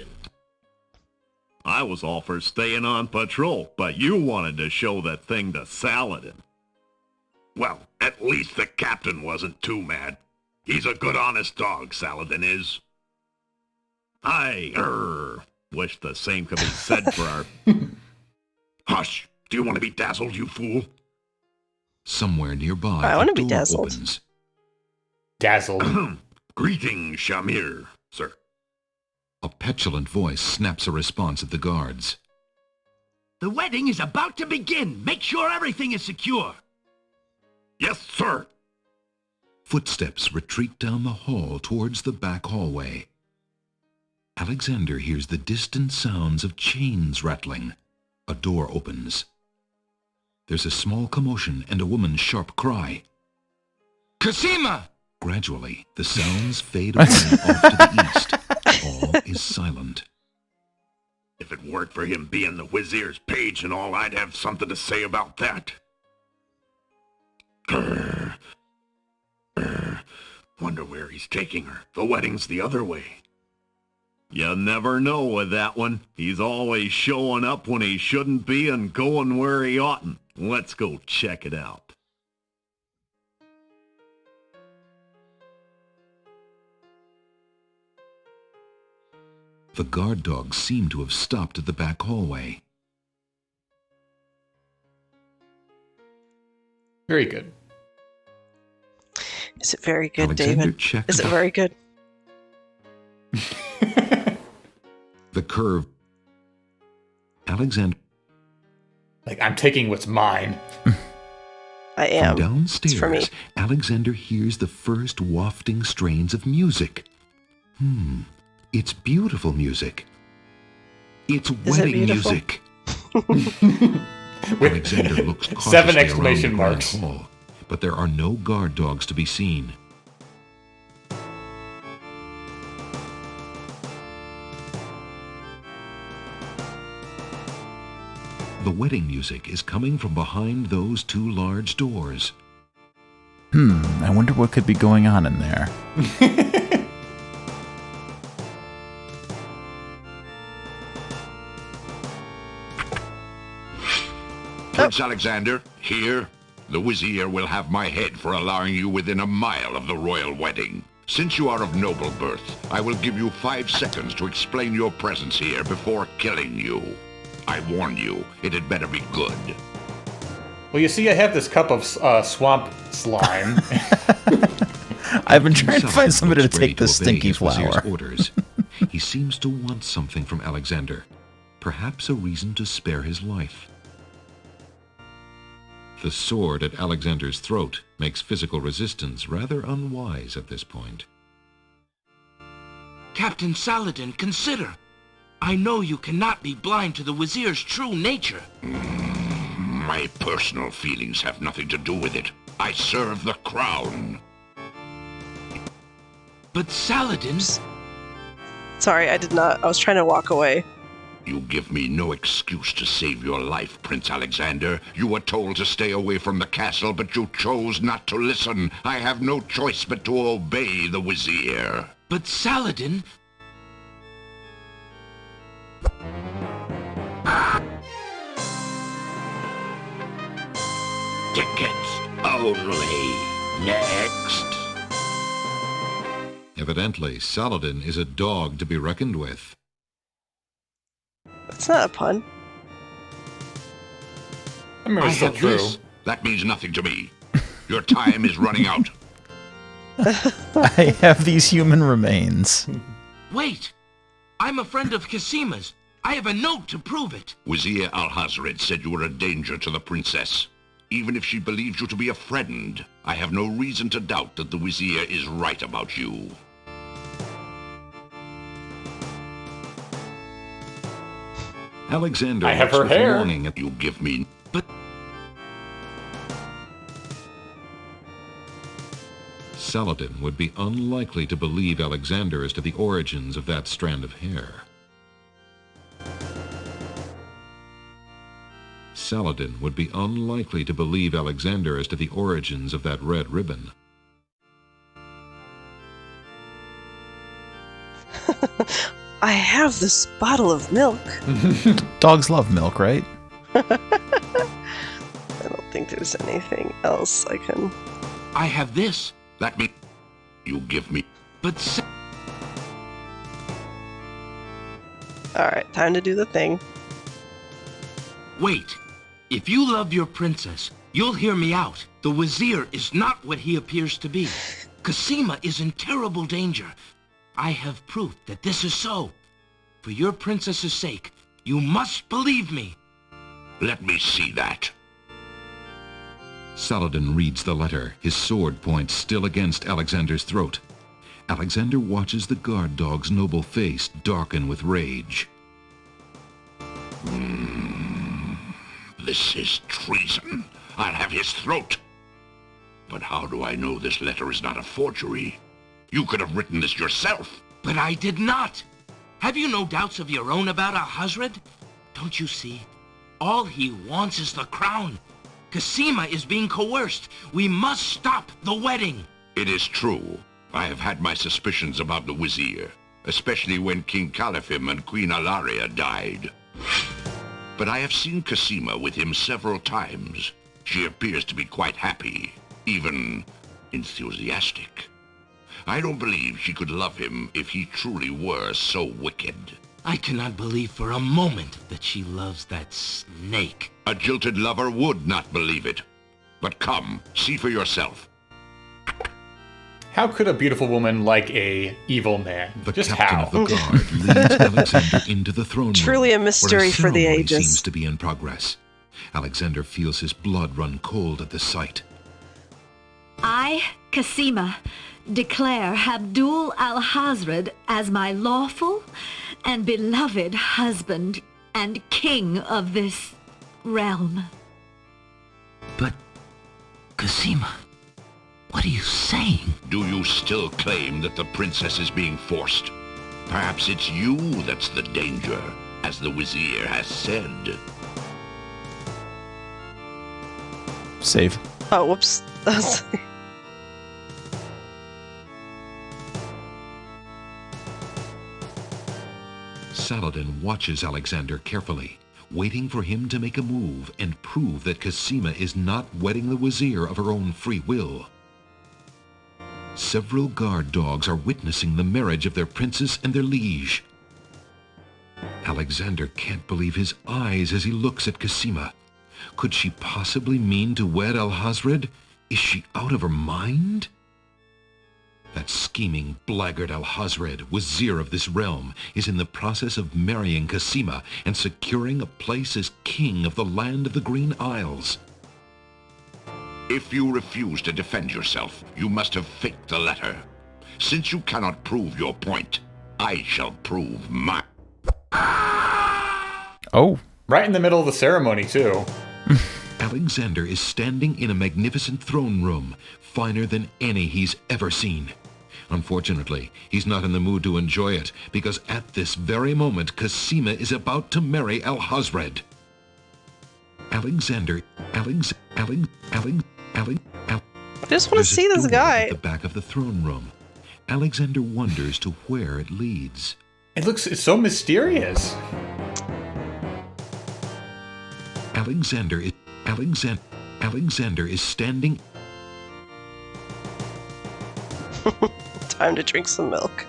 I was all for staying on patrol, but you wanted to show that thing to Saladin. Well, at least the captain wasn't too mad. He's a good honest dog, Saladin is. I wish the same could be said for our... Hush! Do you want to be dazzled, you fool? Somewhere nearby, I wanna a be door dazzled. opens. Dazzled. Greetings, Shamir, sir. A petulant voice snaps a response at the guards. The wedding is about to begin. Make sure everything is secure. Yes, sir. Footsteps retreat down the hall towards the back hallway. Alexander hears the distant sounds of chains rattling. A door opens. There's a small commotion and a woman's sharp cry. Casima! Gradually, the sounds fade away off to the east. All is silent. If it weren't for him being the wazir's page and all, I'd have something to say about that. Wonder where he's taking her. The wedding's the other way. You never know with that one. He's always showing up when he shouldn't be and going where he oughtn't. Let's go check it out. The guard dogs seem to have stopped at the back hallway. Very good. Is it very good, Alexander David? checked Is it very good? the curve. Alexander. Like, I'm taking what's mine. I am. From downstairs, It's for me. Alexander hears the first wafting strains of music. It's beautiful music. It's it wedding beautiful? music. Alexander looks cautiously 7 exclamation around the marks. grand hall, but there are no guard dogs to be seen. The wedding music is coming from behind those two large doors. I wonder what could be going on in there. Prince Alexander, here, the Vizier will have my head for allowing you within a mile of the royal wedding. Since you are of noble birth, I will give you 5 seconds to explain your presence here before killing you. I warn you, it had better be good. Well, you see, I have this cup of swamp slime. I've been trying to find somebody to Looks ready take this obey stinky his vizier's flower. orders. He seems to want something from Alexander. perhaps a reason to spare his life. The sword at Alexander's throat makes physical resistance rather unwise at this point. Captain Saladin, consider. I know you cannot be blind to the Wazir's true nature. My personal feelings have nothing to do with it. I serve the crown. But Saladin... Sorry, I did not. I was trying to walk away. You give me no excuse to save your life, Prince Alexander. You were told to stay away from the castle, but you chose not to listen. I have no choice but to obey the Wazir. But Saladin... Tickets only. Next. Evidently, Saladin is a dog to be reckoned with. That's not a pun. I mean, it's still true. This. That means nothing to me. Your time is running out. I have these human remains. Wait! I'm a friend of Casima's. I have a note to prove it. Wazir Al-Hazred said you were a danger to the princess. Even if she believes you to be a friend, I have no reason to doubt that the Wazir is right about you. Alexander I have looks her with hair. longing at You give me... But Saladin would be unlikely to believe Alexander as to the origins of that strand of hair. Saladin would be unlikely to believe Alexander as to the origins of that red ribbon. I have this bottle of milk. Dogs love milk, right? I don't think there's anything else I can... I have this. That means... You give me... But Alright, time to do the thing. wait. If you love your princess, you'll hear me out. The Wazir is not what he appears to be. Casima is in terrible danger. I have proof that this is so. For your princess's sake, you must believe me. Let me see that. Saladin reads the letter, his sword point still against Alexander's throat. Alexander watches the guard dog's noble face darken with rage. This is treason. I'll have his throat. But how do I know this letter is not a forgery? You could have written this yourself. But I did not. Have you no doubts of your own about Al-Hazred? Don't you see? All he wants is the crown. Casima is being coerced. We must stop the wedding. It is true. I have had my suspicions about the Wazir, especially when King Califim and Queen Alaria died. But I have seen Casima with him several times. She appears to be quite happy, even enthusiastic. I don't believe she could love him if he truly were so wicked. I cannot believe for a moment that she loves that snake. A jilted lover would not believe it. But come, see for yourself. How could a beautiful woman like a evil man? The Just captain how? of the guard leads Alexander into the throne room. Truly a mystery where a for the ceremony ages. seems to be in progress. Alexander feels his blood run cold at the sight. I, Casima, declare Abdul Al-Hazred as my lawful and beloved husband and king of this realm. But, Casima, what are you saying? Do you still claim that the princess is being forced? Perhaps it's you that's the danger, as the Wazir has said. Save. Oh, whoops. Saladin watches Alexander carefully, waiting for him to make a move and prove that Casima is not wedding the Wazir of her own free will. Several guard dogs are witnessing the marriage of their princess and their liege. Alexander can't believe his eyes as he looks at Casima. Could she possibly mean to wed Al-Hazred? Is she out of her mind? That scheming blackguard Alhazred, wazir of this realm, is in the process of marrying Cosima and securing a place as king of the land of the Green Isles. If you refuse to defend yourself, you must have faked the letter. Since you cannot prove your point, I shall prove mine. Oh. Right in the middle of the ceremony, too. Alexander is standing in a magnificent throne room, finer than any he's ever seen. Unfortunately, he's not in the mood to enjoy it, because at this very moment, Cosima is about to marry Alhazred. I just want to see this guy. At the back of the throne room. Alexander wonders to where it leads. It's so mysterious. Alexander is standing. Time to drink some milk.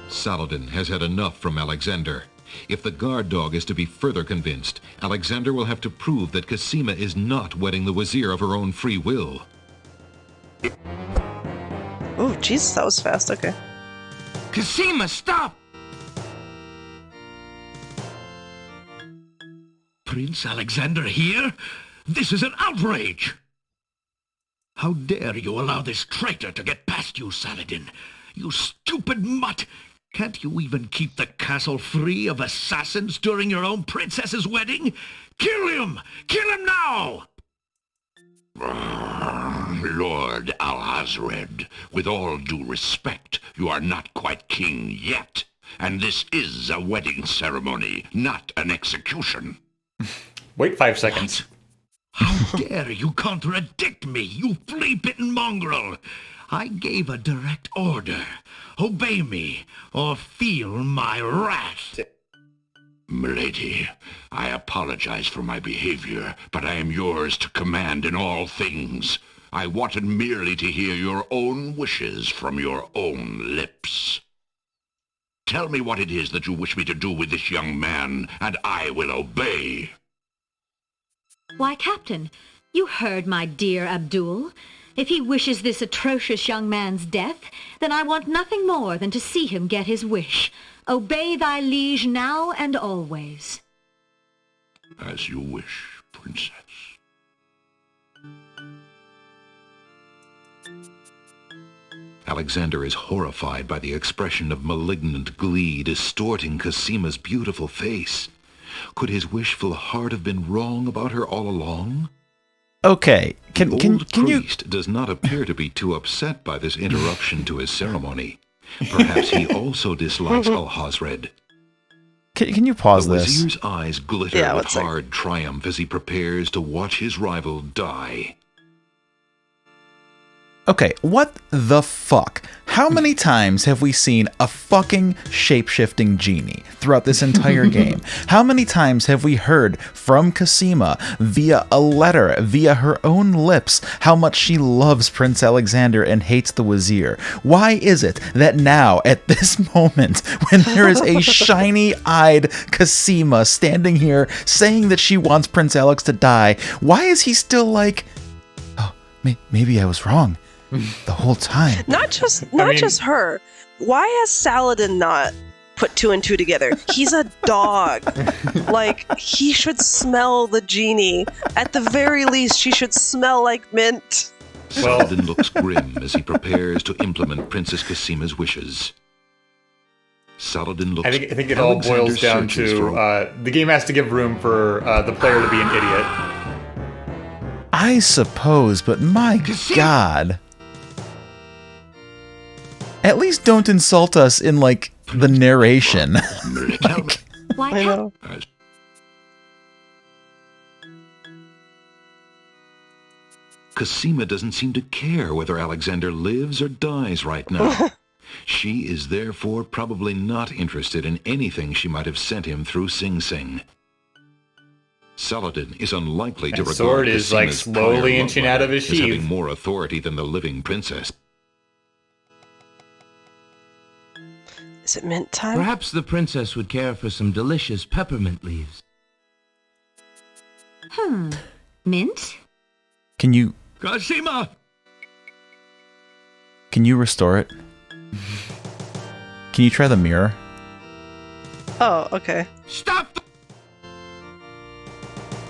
Saladin has had enough from Alexander. If the guard dog is to be further convinced, Alexander will have to prove that Cosima is not wedding the wazir of her own free will. Oh, Jesus, that was fast. Okay. Cosima, stop! Prince Alexander here? This is an outrage! How dare you allow this traitor to get past you, Saladin? You stupid mutt! Can't you even keep the castle free of assassins during your own princess's wedding? Kill him! Kill him now! Lord Alhazred, with all due respect, you are not quite king yet. And this is a wedding ceremony, not an execution. Wait 5 seconds. How dare you contradict me, you flea-bitten mongrel! I gave a direct order. Obey me, or feel my wrath. Milady, I apologize for my behavior, but I am yours to command in all things. I wanted merely to hear your own wishes from your own lips. Tell me what it is that you wish me to do with this young man, and I will obey. Why, Captain, you heard my dear Abdul. If he wishes this atrocious young man's death, then I want nothing more than to see him get his wish. Obey thy liege now and always. As you wish, princess. Alexander is horrified by the expression of malignant glee distorting Cosima's beautiful face. Could his wishful heart have been wrong about her all along? Okay, The can you... priest does not appear to be too upset by this interruption to his ceremony. Perhaps he also dislikes Alhazred. Can you pause The this? wazir's eyes glitter Yeah, with let's see. hard triumph as he prepares to watch his rival die. Okay, what the fuck? How many times have we seen a fucking shape-shifting genie throughout this entire game? How many times have we heard from Cosima via a letter, via her own lips, how much she loves Prince Alexander and hates the wazir? Why is it that now, at this moment, when there is a shiny-eyed Cosima standing here saying that she wants Prince Alex to die, why is he still like, oh, maybe I was wrong the whole time? Not just her. Why has Saladin not put two and two together? He's a dog. Like, he should smell the genie. At the very least, she should smell like mint. Saladin looks grim as he prepares to implement Princess Cosima's wishes. Saladin looks... I think it all boils down to the game has to give room for the player to be an idiot. I suppose, but my God. At least don't insult us in, like, the narration. Like, Why, I know. Cosima doesn't seem to care whether Alexander lives or dies right now. She is therefore probably not interested in anything she might have sent him through Sing Sing. Saladin is unlikely to And regard sword is, like, Cosima's slowly prior inching love out of his as having sheath. more authority than the living princess. Is it mint time? Perhaps the princess would care for some delicious peppermint leaves. Mint? can you... Cosima! Can you restore it? Can you try the mirror? Oh, okay. Stop!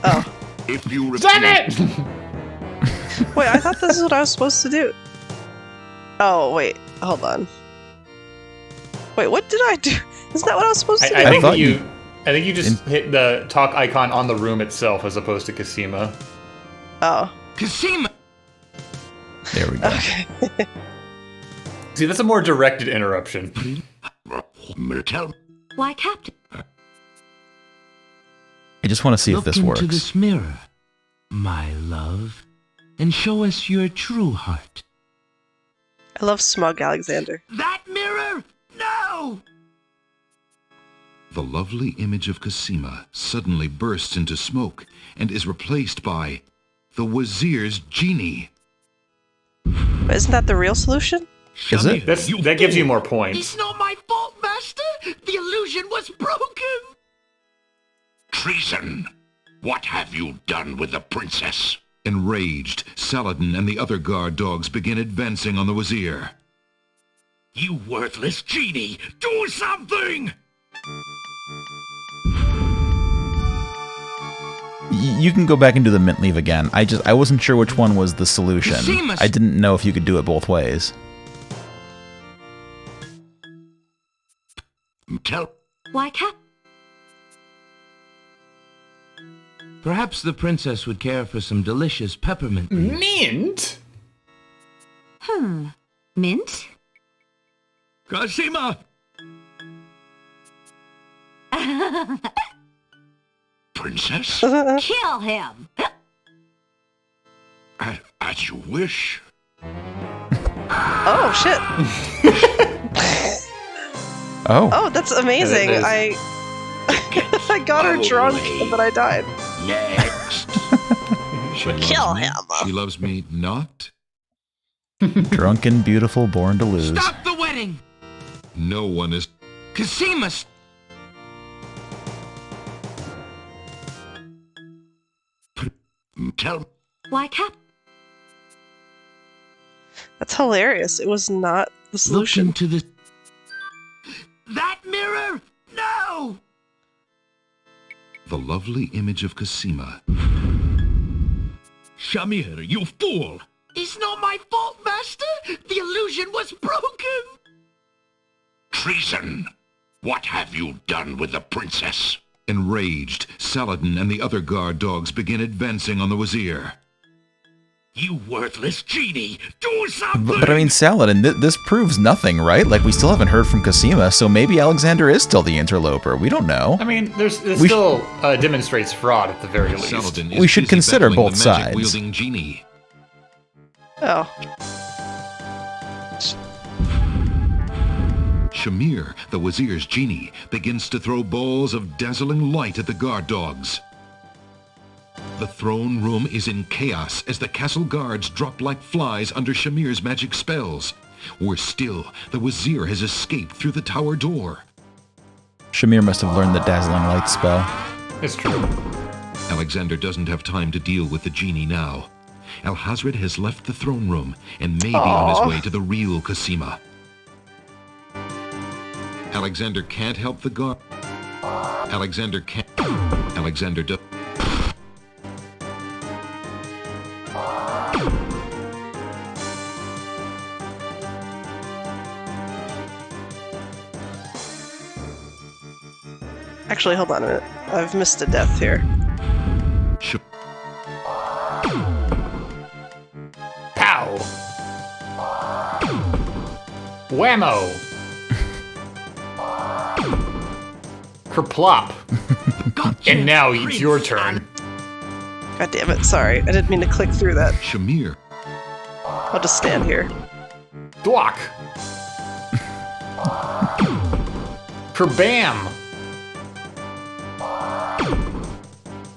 Oh. If you refuse... Damn it! Wait, I thought this is what I was supposed to do. Oh, wait. Hold on. Wait, what did I do? Isn't that what I was supposed to do? I think thought I think you just hit the talk icon on the room itself as opposed to Casima. Oh. Casima! There we go. Okay. See, that's a more directed interruption. Tell Why, Captain? I just want to see if this works. Look into this mirror, my love, and show us your true heart. I love Smug Alexander. That mirror? No! The lovely image of Casima suddenly bursts into smoke and is replaced by the Wazir's genie. But isn't that the real solution? Is it? That gives you more points. It's not my fault, Master! The illusion was broken! treason! What have you done with the princess? Enraged, Saladin and the other guard dogs begin advancing on the Wazir. You worthless genie! Do something! You can go back and do the mint leave again. I wasn't sure which one was the solution. I didn't know if you could do it both ways. Tell... Why, Cap? Perhaps the princess would care for some delicious peppermint. Mint? Mint? Cosima! Princess? Kill him! As you wish. Oh, shit. Oh. Oh, that's amazing. Yeah, I got her drunk, but I died. Next. Kill him. She loves me not? Drunken, beautiful, born to lose. Stop the wedding! No one is... Cosima! Tell... Why, Cap? That's hilarious. It was not the Look solution. into the... That mirror? No! The lovely image of Cosima. Shamir, you fool! It's not my fault, Master! The illusion was broken! Treason! What have you done with the princess? Enraged, Saladin and the other guard dogs begin advancing on the Wazir. You worthless genie! Do something! But I mean, Saladin, this proves nothing, right? Like, we still haven't heard from Cosima, so maybe Alexander is still the interloper. We don't know. I mean, it still demonstrates fraud at the very least. Saladin is We should busy consider battling both the magic sides. wielding genie. Oh. Shamir, the Wazir's genie, begins to throw balls of dazzling light at the guard dogs. The throne room is in chaos as the castle guards drop like flies under Shamir's magic spells. Worse still, the Wazir has escaped through the tower door. Shamir must have learned the dazzling light spell. It's true. Alexander doesn't have time to deal with the genie now. Alhazred has left the throne room and may be on his way to the real Cosima. Alexander can't help the guard. Alexander can't. Alexander does. Actually, hold on a minute. I've missed a death here. Pow! Whammo! Kerplop. And now it's your turn. God damn it, sorry. I didn't mean to click through that. Shamir. I'll just stand here. Block. Kerbam!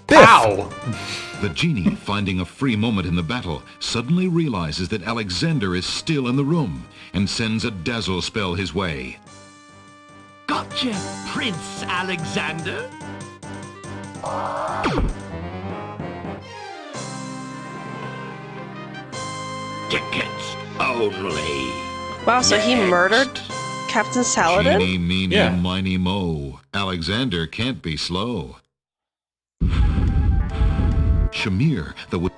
Pow! The genie, finding a free moment in the battle, suddenly realizes that Alexander is still in the room and sends a dazzle spell his way. Gotcha, Prince Alexander! Tickets only. Wow, so he murdered Captain Saladin? Eeny, meeny, Yeah. miny, mo. Alexander can't be slow. Shamir, the...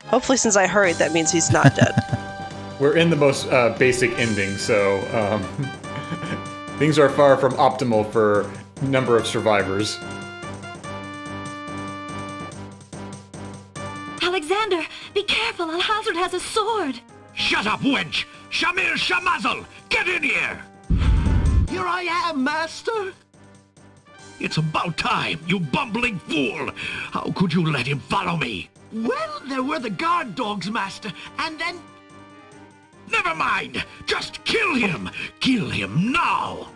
Hopefully, since I hurried, that means he's not dead. We're in the most basic ending, so things are far from optimal for number of survivors. Alexander, be careful. Alhazred has a sword. Shut up, wench! Shamir Shamazel! Get in here! Here I am, master! It's about time, you bumbling fool! How could you let him follow me? Well, there were the guard dogs, master, and then... Never mind! Just kill him! Kill him now!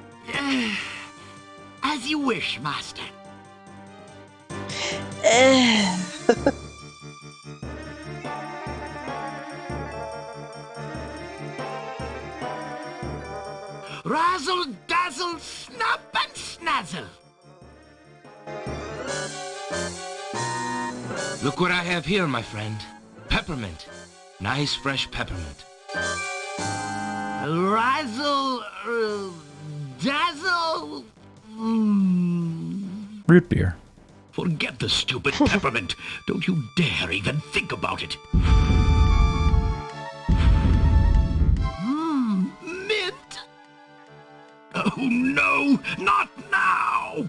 As you wish, master. Razzle, dazzle, snap and snazzle. Look what I have here, my friend. Peppermint. Nice fresh peppermint. Razzle, dazzle. Root beer. Forget the stupid peppermint. Don't you dare even think about it. Mint. Oh no, not now.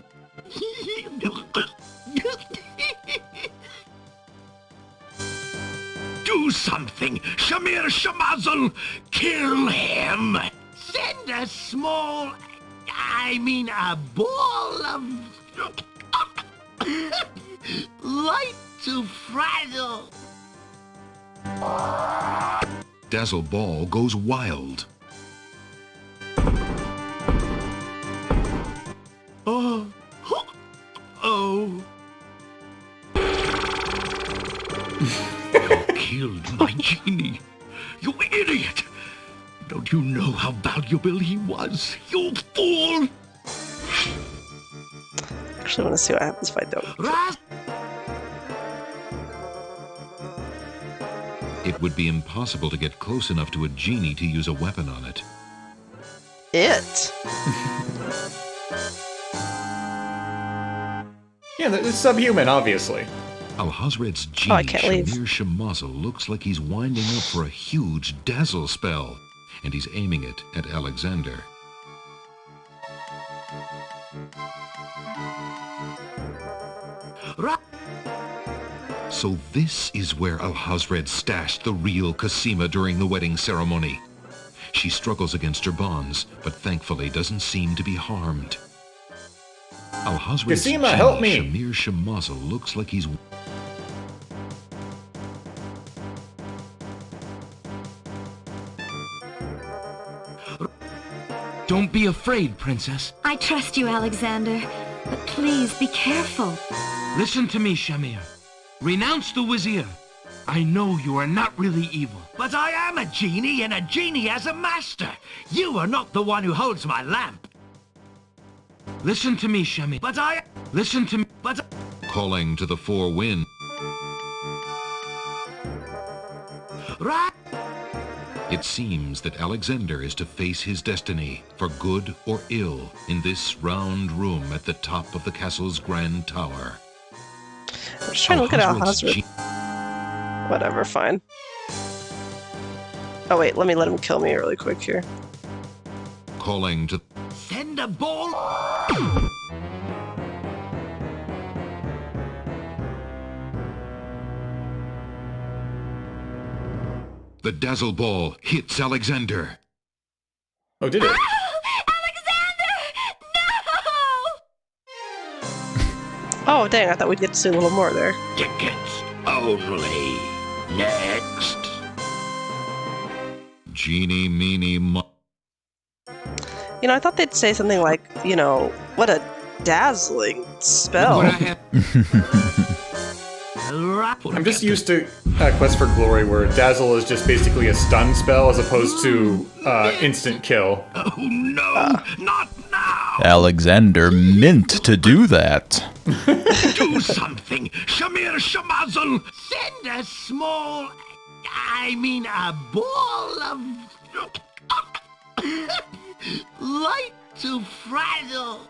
Do something, Shamir Shamazel! Kill him! Send a small... a ball of... light to frazzle. Dazzle Ball goes wild. Oh. You killed my genie. You idiot! Don't you know how valuable he was? You fool! Actually, I want to see what happens if I don't. It would be impossible to get close enough to a genie to use a weapon on it. It? Yeah, it's subhuman, obviously. Alhazred's I genie, can't leave. Shamir Shamazel, looks like he's winding up for a huge dazzle spell, and he's aiming it at Alexander. So this is where Alhazred stashed the real Cosima during the wedding ceremony. She struggles against her bonds, but thankfully doesn't seem to be harmed. Alhazred's Cosima, help me! Shamir Shamazel looks like he's... Don't be afraid, princess. I trust you, Alexander, but please be careful. Listen to me, Shamir. Renounce the wazir. I know you are not really evil. But I am a genie, and a genie has a master. You are not the one who holds my lamp. Listen to me, Shamir. But I... Listen to me. But... calling to the four winds. Right. It seems that Alexander is to face his destiny, for good or ill, in this round room at the top of the castle's grand tower. I'm just trying to look at Alhazred's Alhazred. Whatever, fine. Oh wait, let me let him kill me really quick here. Calling to... Send a ball... The dazzle ball hits Alexander. Oh, did it? Oh dang, I thought we'd get to see a little more there. Tickets only. Next. Genie, meenie, You know, I thought they'd say something like, you know, what a dazzling spell. What I have... I'm just used to Quest for Glory, where Dazzle is just basically a stun spell as opposed to instant kill. Oh no, not now! Alexander meant to do that. Do something, Shamir Shamazel! Send a small... I mean a ball of... light to fragile.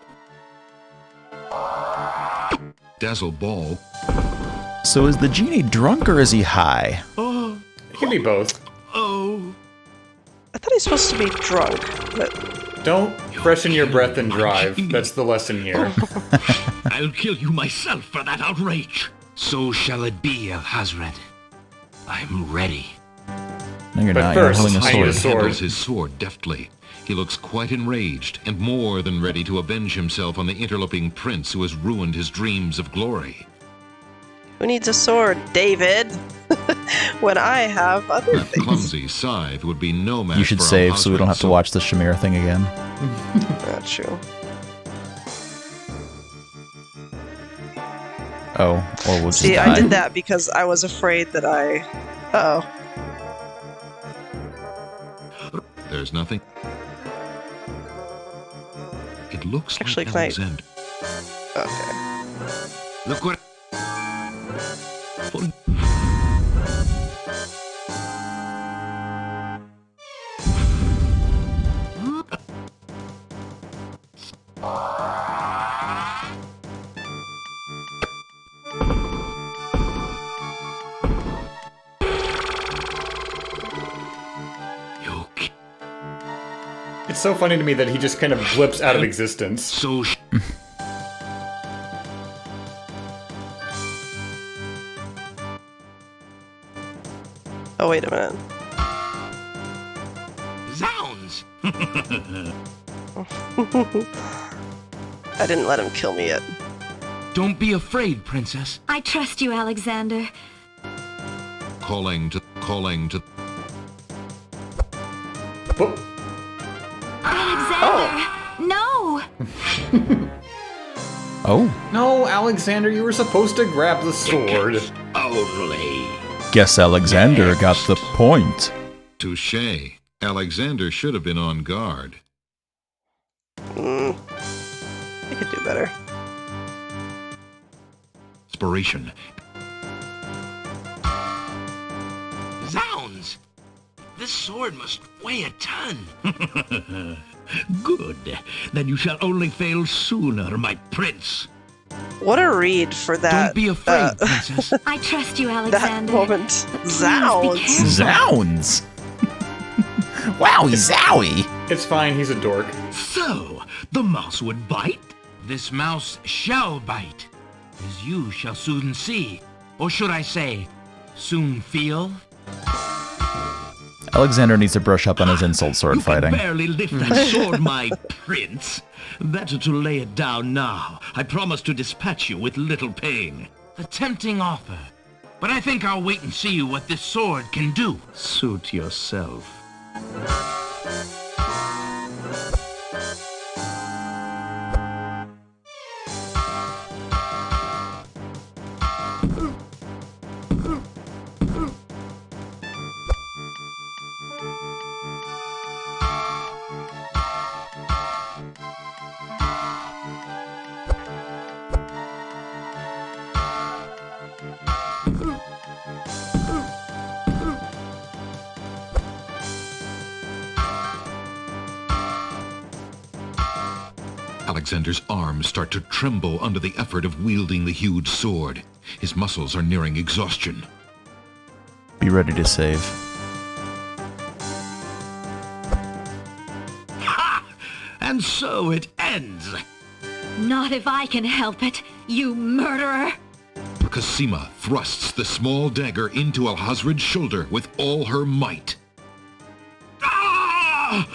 Dazzle Ball. So is the genie drunk or is he high? It can be both. Oh. I thought he was supposed to be drunk, but Don't freshen your breath and drive. That's the lesson here. I'll kill you myself for that outrage. So shall it be, Alhazred. I'm ready. No, you're But not. first, You're holding a I need a sword. sword. Handles his sword deftly. He looks quite enraged and more than ready to avenge himself on the interloping prince who has ruined his dreams of glory. who needs a sword, David? When I have other That things. clumsy scythe would be no match You should for save so we don't have to Alhazred, watch the Shamir thing again. Not true. Oh, or we'll just See, die. I did that because I was afraid that I... Uh-oh. There's nothing. It looks Actually, like can I- Alexander. Okay. Look what... It's so funny to me that he just kind of blips out of existence. So Oh, wait a minute. Zounds! I didn't let him kill me yet. Don't be afraid, princess. I trust you, Alexander. Calling to... Oh, Alexander! No! Oh, no, Alexander, you were supposed to grab the sword. Only. guess Alexander got the point. Touché. Alexander should have been on guard. I could do better. Inspiration. Zounds! This sword must weigh a ton. Good. Then you shall only fail sooner, my prince. What a read for that. Don't be afraid, princess. I trust you, That Alexander. moment. Zounds! Zounds! Wowie zowie! It's fine, he's a dork. So, the mouse would bite? This mouse shall bite, as you shall soon see. Or should I say, soon feel? Alexander needs to brush up on his insult sword You fighting. can barely lift that sword, my prince. Better to lay it down now. I promise to dispatch you with little pain. A tempting offer. But I think I'll wait and see what this sword can do. Suit yourself. Alexander's arms start to tremble under the effort of wielding the huge sword. His muscles are nearing exhaustion. Be ready to save. Ha! And so it ends. Not if I can help it, you murderer! Cosima thrusts the small dagger into Alhazred's shoulder with all her might. Ah!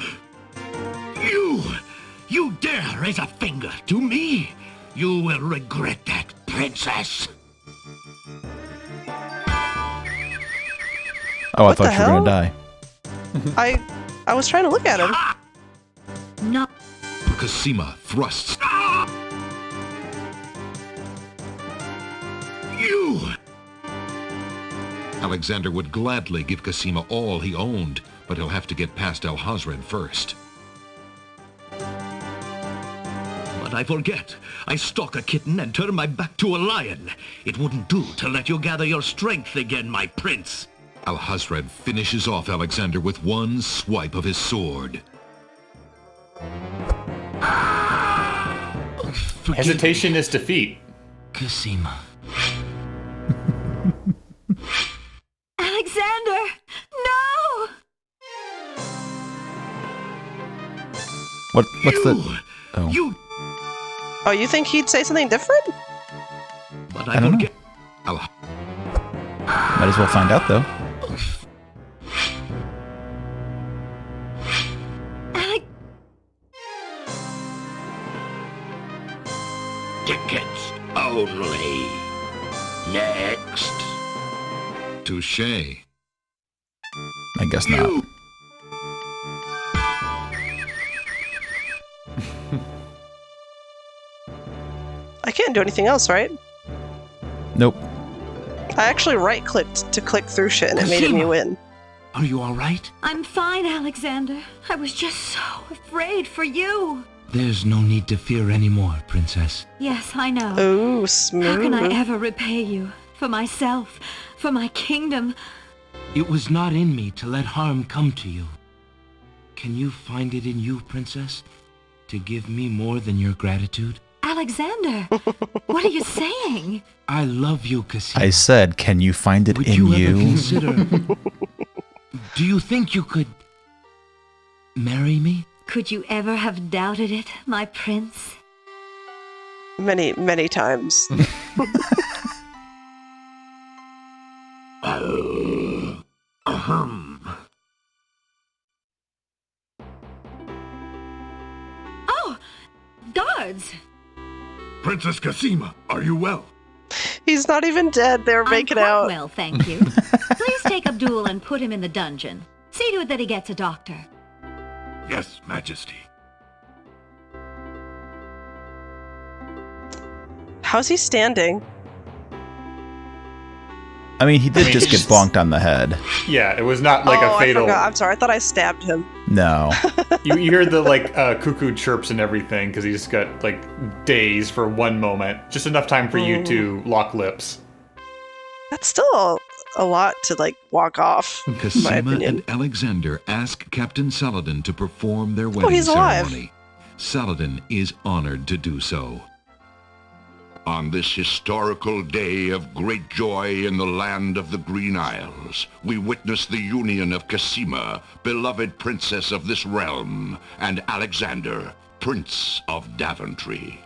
You dare raise a finger to me? You will regret that, princess. Oh, I What the thought you were hell? gonna die. I was trying to look at him. Not Cosima thrusts. You! Alexander would gladly give Cosima all he owned, but he'll have to get past Alhazred first. But I forget. I stalk a kitten and turn my back to a lion. It wouldn't do to let you gather your strength again, my prince. Alhazred finishes off Alexander with one swipe of his sword. Hesitation is defeat. Cosima. Alexander! No! What's the... Oh. You... Oh, you think he'd say something different? But I don't know. get... Might as well find out, though. Tickets only. Next. Touché. I guess not. I can't do anything else, right? Nope. I actually right-clicked to click through shit and it made me win. Are you all right? I'm fine, Alexander. I was just so afraid for you. There's no need to fear anymore, Princess. Yes, I know. Ooh, smooth. How can I ever repay you? For myself, for my kingdom. It was not in me to let harm come to you. Can you find it in you, Princess, to give me more than your gratitude? Alexander, what are you saying? I love you, Cosima. I said, can you find it Would in you you? ever consider... Do you think you could... marry me? Could you ever have doubted it, my prince? Many, many times. Oh, guards! Princess Cosima, are you well? He's not even dead. They're I'm making quite out. well, thank you. Please take Abdul and put him in the dungeon. See to it that he gets a doctor. Yes, Majesty. How's he standing? I mean, he did just get just- bonked on the head. Yeah, it was not like oh, a fatal. I forgot. I'm sorry. I thought I stabbed him. No. You hear the cuckoo chirps and everything because he just got like dazed for one moment, just enough time for you to lock lips. That's still a lot to walk off. in my Cosima opinion. and Alexander ask Captain Saladin to perform their wedding he's alive. ceremony. Saladin is honored to do so. On this historical day of great joy in the land of the Green Isles, we witness the union of Cosima, beloved princess of this realm, and Alexander, Prince of Daventry.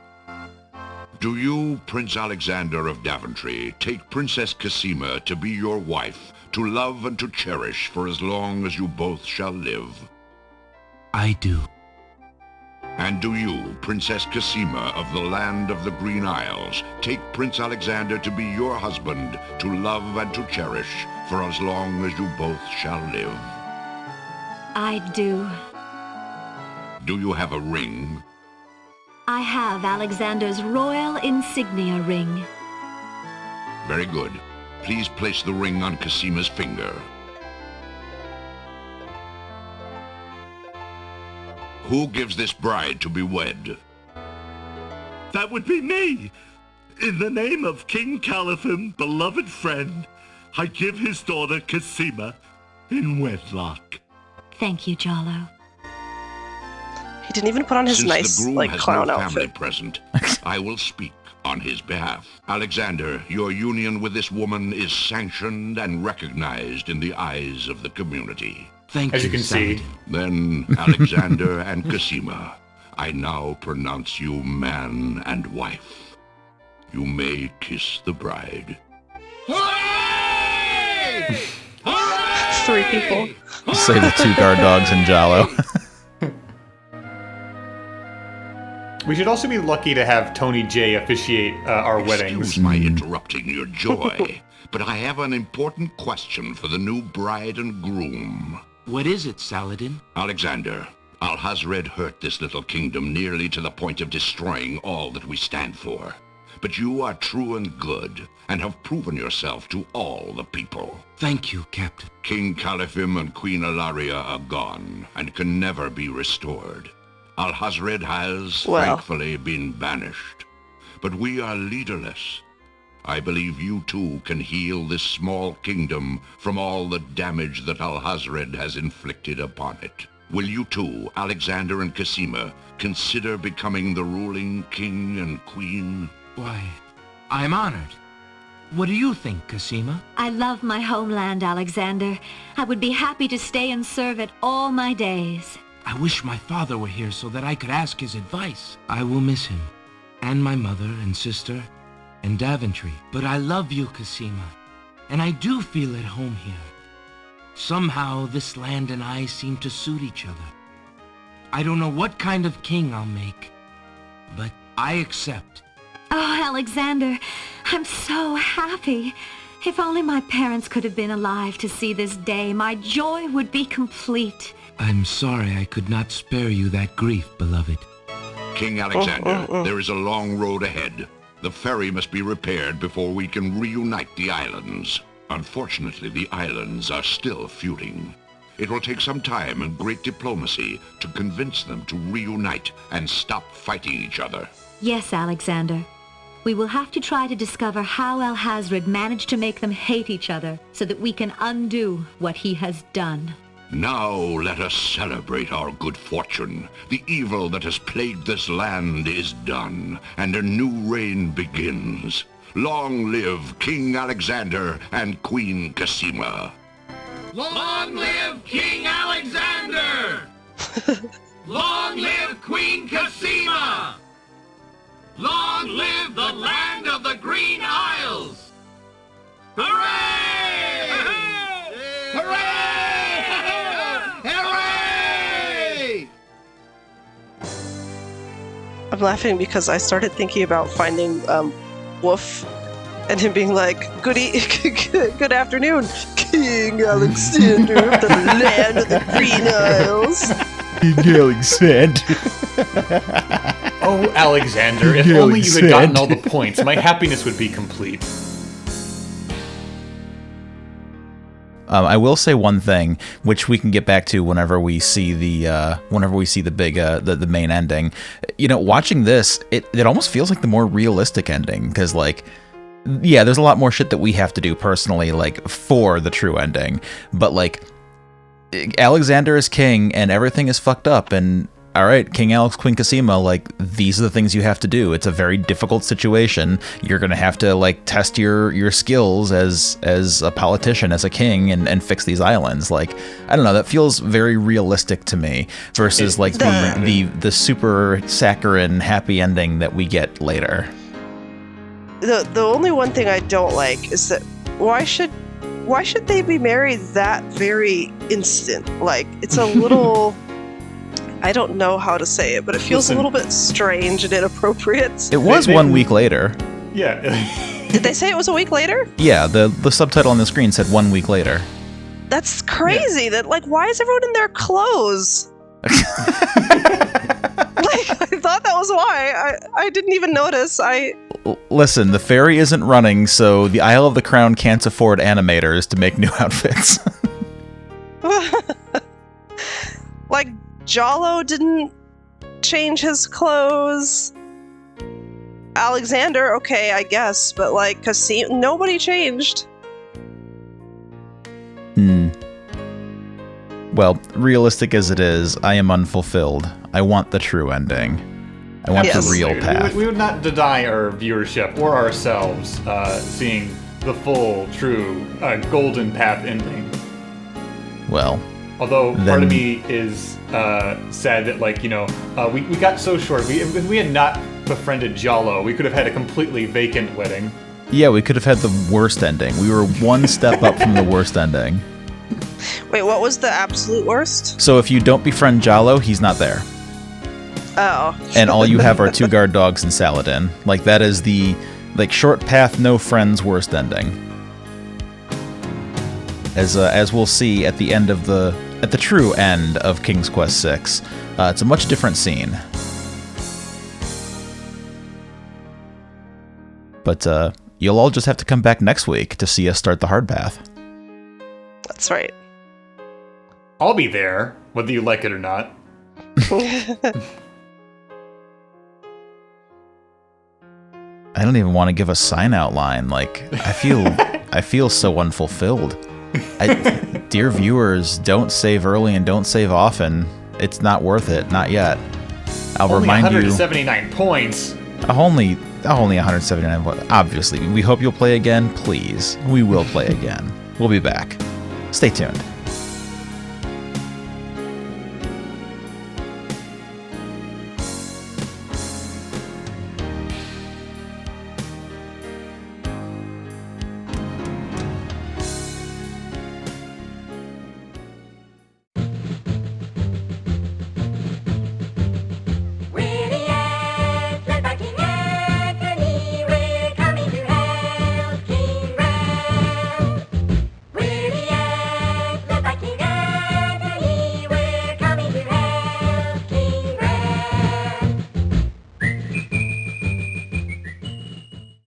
Do you, Prince Alexander of Daventry, take Princess Cosima to be your wife, to love and to cherish for as long as you both shall live? I do. And do you, Princess Cosima of the land of the Green Isles, take Prince Alexander to be your husband, to love and to cherish for as long as you both shall live? I do. Do you have a ring? I have Alexander's royal insignia ring. Very good. Please place the ring on Cosima's finger. Who gives this bride to be wed? That would be me. In the name of King Calathim, beloved friend, I give his daughter Cosima in wedlock. Thank you, Jalo. He didn't even put on his Since nice, the groom has clown no family outfit. present, I will speak on his behalf. Alexander, your union with this woman is sanctioned and recognized in the eyes of the community. Thank As you can see, Then, Alexander and Cosima, I now pronounce you man and wife. You may kiss the bride. 3 people. Say the 2 guard dogs and Jalo. we should also be lucky to have Tony J officiate our weddings. Excuse my interrupting your joy, but I have an important question for the new bride and groom. What is it, Saladin? Alexander, Alhazred hurt this little kingdom nearly to the point of destroying all that we stand for. But you are true and good, and have proven yourself to all the people. Thank you, Captain. King Calathim and Queen Ilaria are gone, and can never be restored. Alhazred has, Well. thankfully, been banished. But we are leaderless. I believe you too can heal this small kingdom from all the damage that Alhazred has inflicted upon it. Will you too, Alexander and Casima, consider becoming the ruling king and queen? Why, I'm honored. What do you think, Casima? I love my homeland, Alexander. I would be happy to stay and serve it all my days. I wish my father were here so that I could ask his advice. I will miss him, and my mother and sister, and Daventry. But I love you, Casima, and I do feel at home here. Somehow, this land and I seem to suit each other. I don't know what kind of king I'll make, but I accept. Oh, Alexander, I'm so happy. If only my parents could have been alive to see this day, my joy would be complete. I'm sorry I could not spare you that grief, beloved. King Alexander, there is a long road ahead. The ferry must be repaired before we can reunite the islands. Unfortunately, the islands are still feuding. It will take some time and great diplomacy to convince them to reunite and stop fighting each other. Yes, Alexander. We will have to try to discover how Alhazred managed to make them hate each other so that we can undo what he has done. Now let us celebrate our good fortune. The evil that has plagued this land is done, and a new reign begins. Long live King Alexander and Queen Casima. Long live King Alexander! Long live Queen Casima! Long live the land of the Green Isles! Hooray! Hooray! Hooray! I'm laughing because I started thinking about finding Wolf and him being like, good afternoon, King Alexander of the land of the Green Isles. King Alexander. Oh, Alexander, if only you had gotten all the points, my happiness would be complete. I will say one thing, which we can get back to whenever we see the big the main ending. You know, watching this, it almost feels like the more realistic ending, because like, yeah, there's a lot more shit that we have to do personally, like for the true ending, but like, Alexander is king and everything is fucked up, and all right, King Alex, Queen Casima, like, these are the things you have to do. It's a very difficult situation. You're gonna have to like test your skills as a politician, as a king, and fix these islands. Like, I don't know, that feels very realistic to me versus like the super saccharine happy ending that we get later. The only one thing I don't like is that why should they be married that very instant? Like, it's a little I don't know how to say it, but it feels a little bit strange and inappropriate. It was 1 week later. Yeah. Did they say it was a week later? Yeah, the subtitle on the screen said 1 week later. That's crazy. Yeah. That, like, why is everyone in their clothes? Like, I thought that was why. I didn't even notice. Listen, the ferry isn't running, so the Isle of the Crown can't afford animators to make new outfits. Like, Jalo didn't change his clothes. Alexander, okay, I guess, but like, nobody changed. Well, realistic as it is, I am unfulfilled. I want the true ending. I want the real path. We would not deny our viewership or ourselves seeing the full, true, golden path ending. Well, although part of me is sad that, like, you know, we got so short. If we had not befriended Jalo, we could have had a completely vacant wedding. Yeah, we could have had the worst ending. We were one step up from the worst ending. Wait, what was the absolute worst? So if you don't befriend Jalo, he's not there. Oh. And all you have are 2 guard dogs and Saladin. Like, that is the, like, short path, no friends, worst ending. As we'll see at the end of at the true end of King's Quest VI, it's a much different scene. But you'll all just have to come back next week to see us start the hard path. That's right. I'll be there, whether you like it or not. I don't even want to give a sign out line. Like, I feel so unfulfilled. Dear viewers, don't save early and don't save often. It's not worth it. Not yet. I'll only remind 179 points. Only 179 points. Obviously, we hope you'll play again. Please, we will play again. We'll be back. Stay tuned.